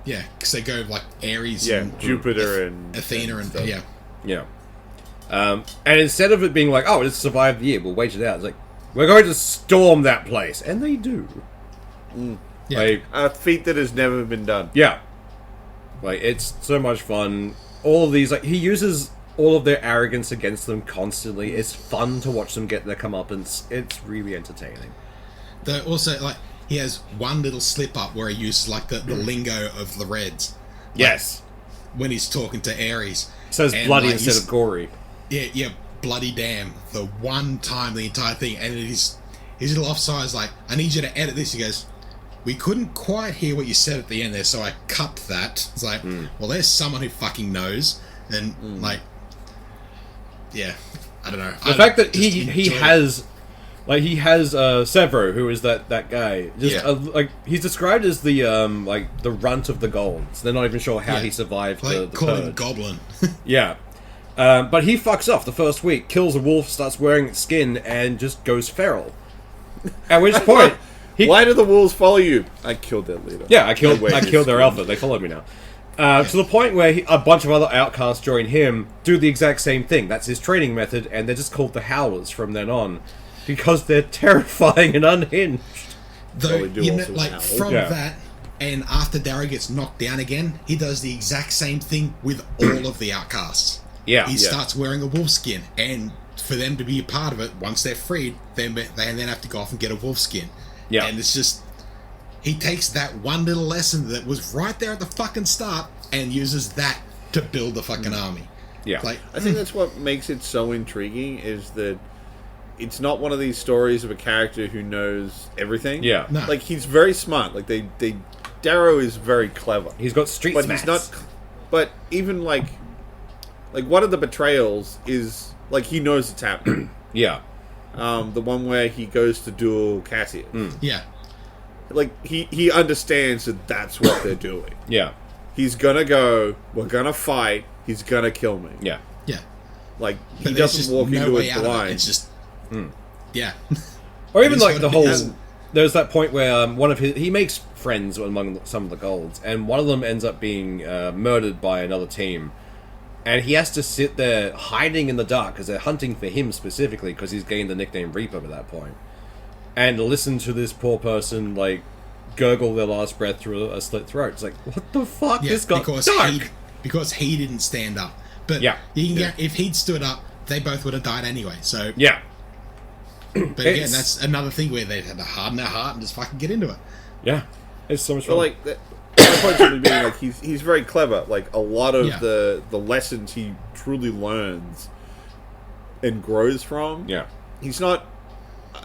Yeah, because they go Ares and Jupiter and Athena and stuff. Yeah. And instead of it being let's survive the year, we'll wait it out. It's we're going to storm that place. And they do. Yeah. A feat that has never been done. Yeah. It's so much fun. All of these, he uses all of their arrogance against them constantly. It's fun to watch them get their comeuppance. It's really entertaining. Though also, he has one little slip up where he uses the lingo of the Reds. Yes. When he's talking to Ares. Says bloody instead of gory. Yeah, bloody damn. The one time the entire thing, and his little offside's I need you to edit this. He goes, we couldn't quite hear what you said at the end there, so I cut that. It's well, there's someone who fucking knows. And, yeah, I don't know. The fact that he has Severo, who is that guy. He's described as the runt of the golds. They're not even sure how he survived the call him purge. Goblin. Yeah. But he fucks off the first week, kills a wolf, starts wearing its skin, and just goes feral. At which point... Why do the wolves follow you? I killed their leader. Yeah, I killed their alpha. They follow me now. To the point where a bunch of other outcasts join him, do the exact same thing. That's his training method, and they're just called the Howlers from then on, because they're terrifying and unhinged. Though, they do you know, also like, howl. from Yeah. that, and after Darrow gets knocked down again, he does the exact same thing with all of the outcasts. Yeah. He Yeah. starts wearing a wolf skin, and for them to be a part of it, once they're freed, they then have to go off and get a wolf skin. Yeah. And it's just... He takes that one little lesson that was right there at the fucking start and uses that to build the fucking army. Yeah. Like, I think that's what makes it so intriguing, is that it's not one of these stories of a character who knows everything. Yeah. No. Like, he's very smart. Like, Darrow is very clever. He's got street But smarts. he's not... But even, like, one of the betrayals is, like, he knows it's happening. Yeah. The one where he goes to duel Cassius. yeah. Like, he understands that that's what they're doing. Yeah. He's gonna go, we're gonna fight, he's gonna kill me. Yeah. Yeah. Like, But he there's doesn't just walk no into way it out of it. blind. It's just... Yeah. Or even It is like what the it whole... is. There's that point where one of his... He makes friends among some of the golds, and one of them ends up being murdered by another team. And he has to sit there hiding in the dark, because they're hunting for him specifically, because he's gained the nickname Reaper at that point. And listen to this poor person, like, gurgle their last breath through a slit throat. It's like, what the fuck? Yeah, This got dark! because he didn't stand up. But Yeah. you can get, if he'd stood up, they both would have died anyway. So, Yeah. but again, It's- that's another thing where they had to harden their heart and just fucking get into it. Yeah. It's so much But fun. like, my point simply being, like, he's very clever. Like, a lot of Yeah. the lessons he truly learns and grows from. Yeah. He's not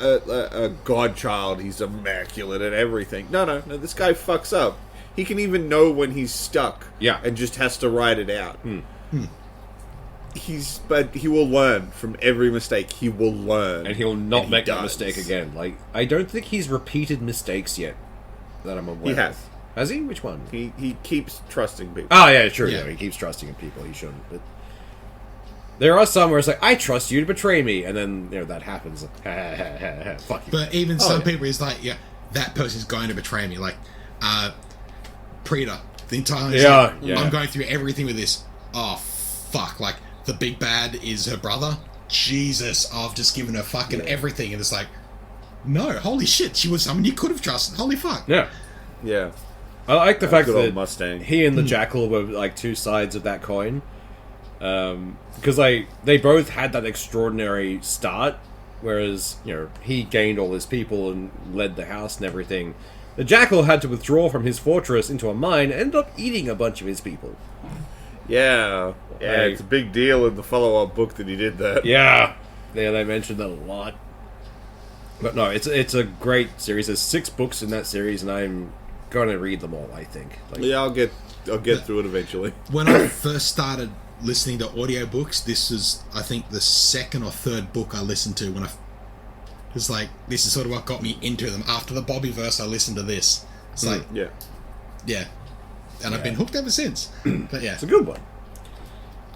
a godchild. He's immaculate at everything. No. This guy fucks up. He can even know when he's stuck. Yeah. And just has to ride it out. But he will learn from every mistake. He will learn, And he'll not he make that does. mistake again. Like, I don't think he's repeated mistakes yet that I'm aware He has. of. Has he? Which one? He keeps trusting people. Oh, yeah, true. Yeah. Yeah. He keeps trusting in people. He shouldn't. But there are some where it's like, I trust you to betray me. And then, that happens. Like, fuck you. But even Oh, some yeah. people is like, yeah, that person's going to betray me. Like, Preta, the entire Yeah, shit, yeah. I'm going through everything with this. Oh, fuck. Like, the big bad is her brother. Jesus, I've just given her fucking everything. And it's like, no, holy shit, she was someone you could have trusted. Holy fuck. Yeah. Yeah. I like the fact good old that Mustang. he and the Jackal were like two sides of that coin. Because they both had that extraordinary start, whereas, he gained all his people and led the house and everything. The Jackal had to withdraw from his fortress into a mine and ended up eating a bunch of his people. Yeah. Yeah, Like- it's a big deal in the follow-up book that he did that. Yeah, they mentioned that a lot. But no, it's a great series. There's 6 books in that series, and I'm going to read them all, I think. Like, Yeah, I'll get through it eventually. When I first started listening to audiobooks, this is, I think, the second or third book I listened to when I... It's like, this is sort of what got me into them. After the Bobbyverse, I listened to this. It's like, Yeah. yeah. And I've been hooked ever since. But yeah, it's a good one.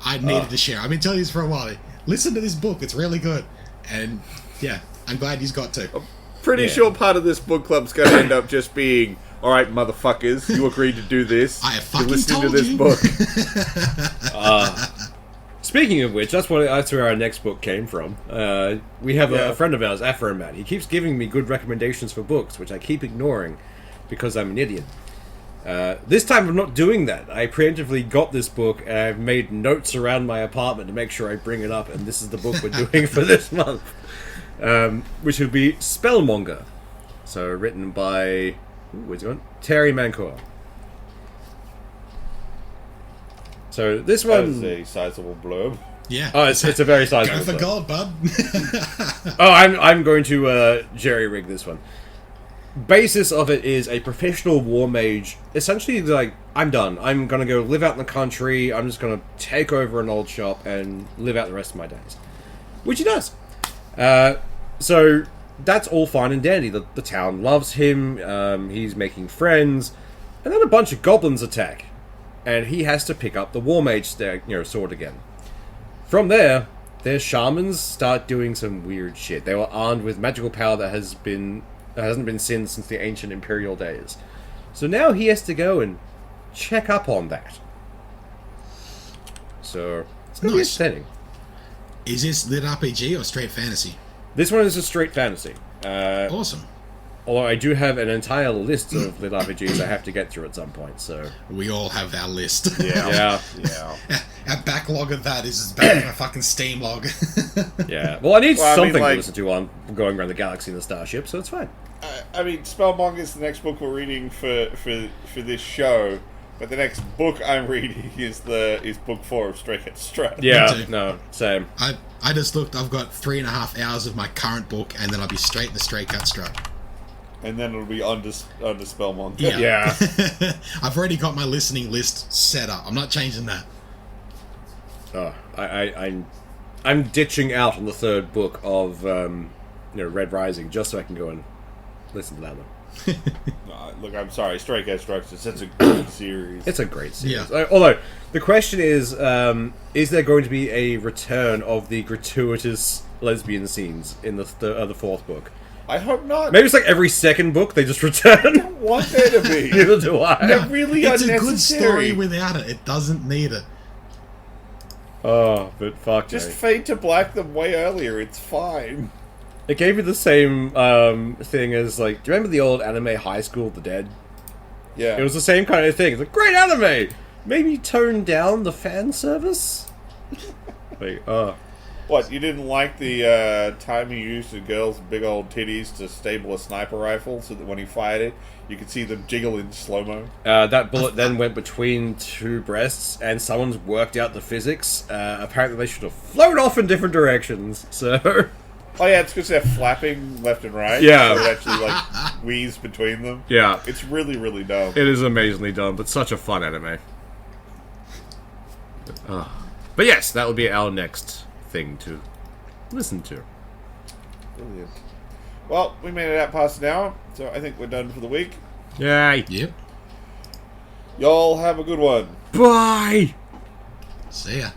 I needed to share. I've been telling you this for a while. Listen to this book. It's really good. And yeah, I'm glad he's got to. Pretty Yeah. sure part of this book club's going to end up just being, all right, motherfuckers, you agreed to do this. I have fucking You're listening told to this you." book. Speaking of which, that's where our next book came from. We have Yeah. a friend of ours, Afromat. He keeps giving me good recommendations for books, which I keep ignoring because I'm an idiot. This time I'm not doing that. I preemptively got this book and I've made notes around my apartment to make sure I bring it up, and this is the book we're doing for this month. Which would be Spellmonger. So written by... where's it going? Terry Mancour. So this That is one... a sizable blurb. Yeah. Oh, it's a very sizable Go for book. gold, bud. Oh, I'm going to jerry rig this one. Basis of it is a professional war mage. Essentially, like, I'm done. I'm gonna go live out in the country. I'm just gonna take over an old shop and live out the rest of my days, which he does. So that's all fine and dandy. The town loves him. He's making friends, and then a bunch of goblins attack, and he has to pick up the war mage sword again. From there, their shamans start doing some weird shit. They were armed with magical power that hasn't been seen since the ancient imperial days. So now he has to go and check up on that. So it's going to be Nice. exciting. Is this lit RPG or straight fantasy? This one is a straight fantasy. Awesome. Although I do have an entire list of lit RPGs I have to get through at some point, so... We all have our list. Yeah. Our backlog of that is as bad as my fucking Steam log. Yeah. Well, I need Well, I mean, something like- to listen to while I'm going around the galaxy in the starship, so it's fine. I mean, Spellmonger is the next book we're reading for this show, but the next book I'm reading is book 4 of Stray Cat Strap. Yeah, too. no, same. I just looked, I've got 3.5 hours of my current book, and then I'll be straight in the Stray Cat Strap. And then it'll be under Spellmonger. Yeah. I've already got my listening list set up. I'm not changing that. Oh, I'm ditching out on the third book of Red Rising just so I can go and listen to that one. Look, I'm sorry, Stray Cat Strap is such a good series. It's a great series. Yeah. Although the question is there going to be a return of the gratuitous lesbian scenes in the fourth book? I hope not. Maybe it's like every second book they just return. I don't want there to be. Neither do I. They're really It's unnecessary. a good story without it. It doesn't need it. Oh, but fuck. Just me. fade to black them way earlier. It's fine. It gave me the same thing as, like, do you remember the old anime High School of the Dead? Yeah. It was the same kind of thing. It's like, great anime! Maybe tone down the fan service? Like, What, you didn't like the time you used a girl's big old titties to stable a sniper rifle so that when he fired it, you could see them jiggle in slow-mo? that bullet then went between two breasts, and someone's worked out the physics. Apparently they should have flown off in different directions, so... Oh yeah, it's because they're flapping left and right. Yeah. So it actually, like, weaves between them. Yeah. It's really, really dumb. It is amazingly done, but such a fun anime. But yes, that will be our next thing to listen to. Brilliant. Well, we made it out past an hour, so I think we're done for the week. Yay! Yep. Y'all have a good one. Bye! See ya.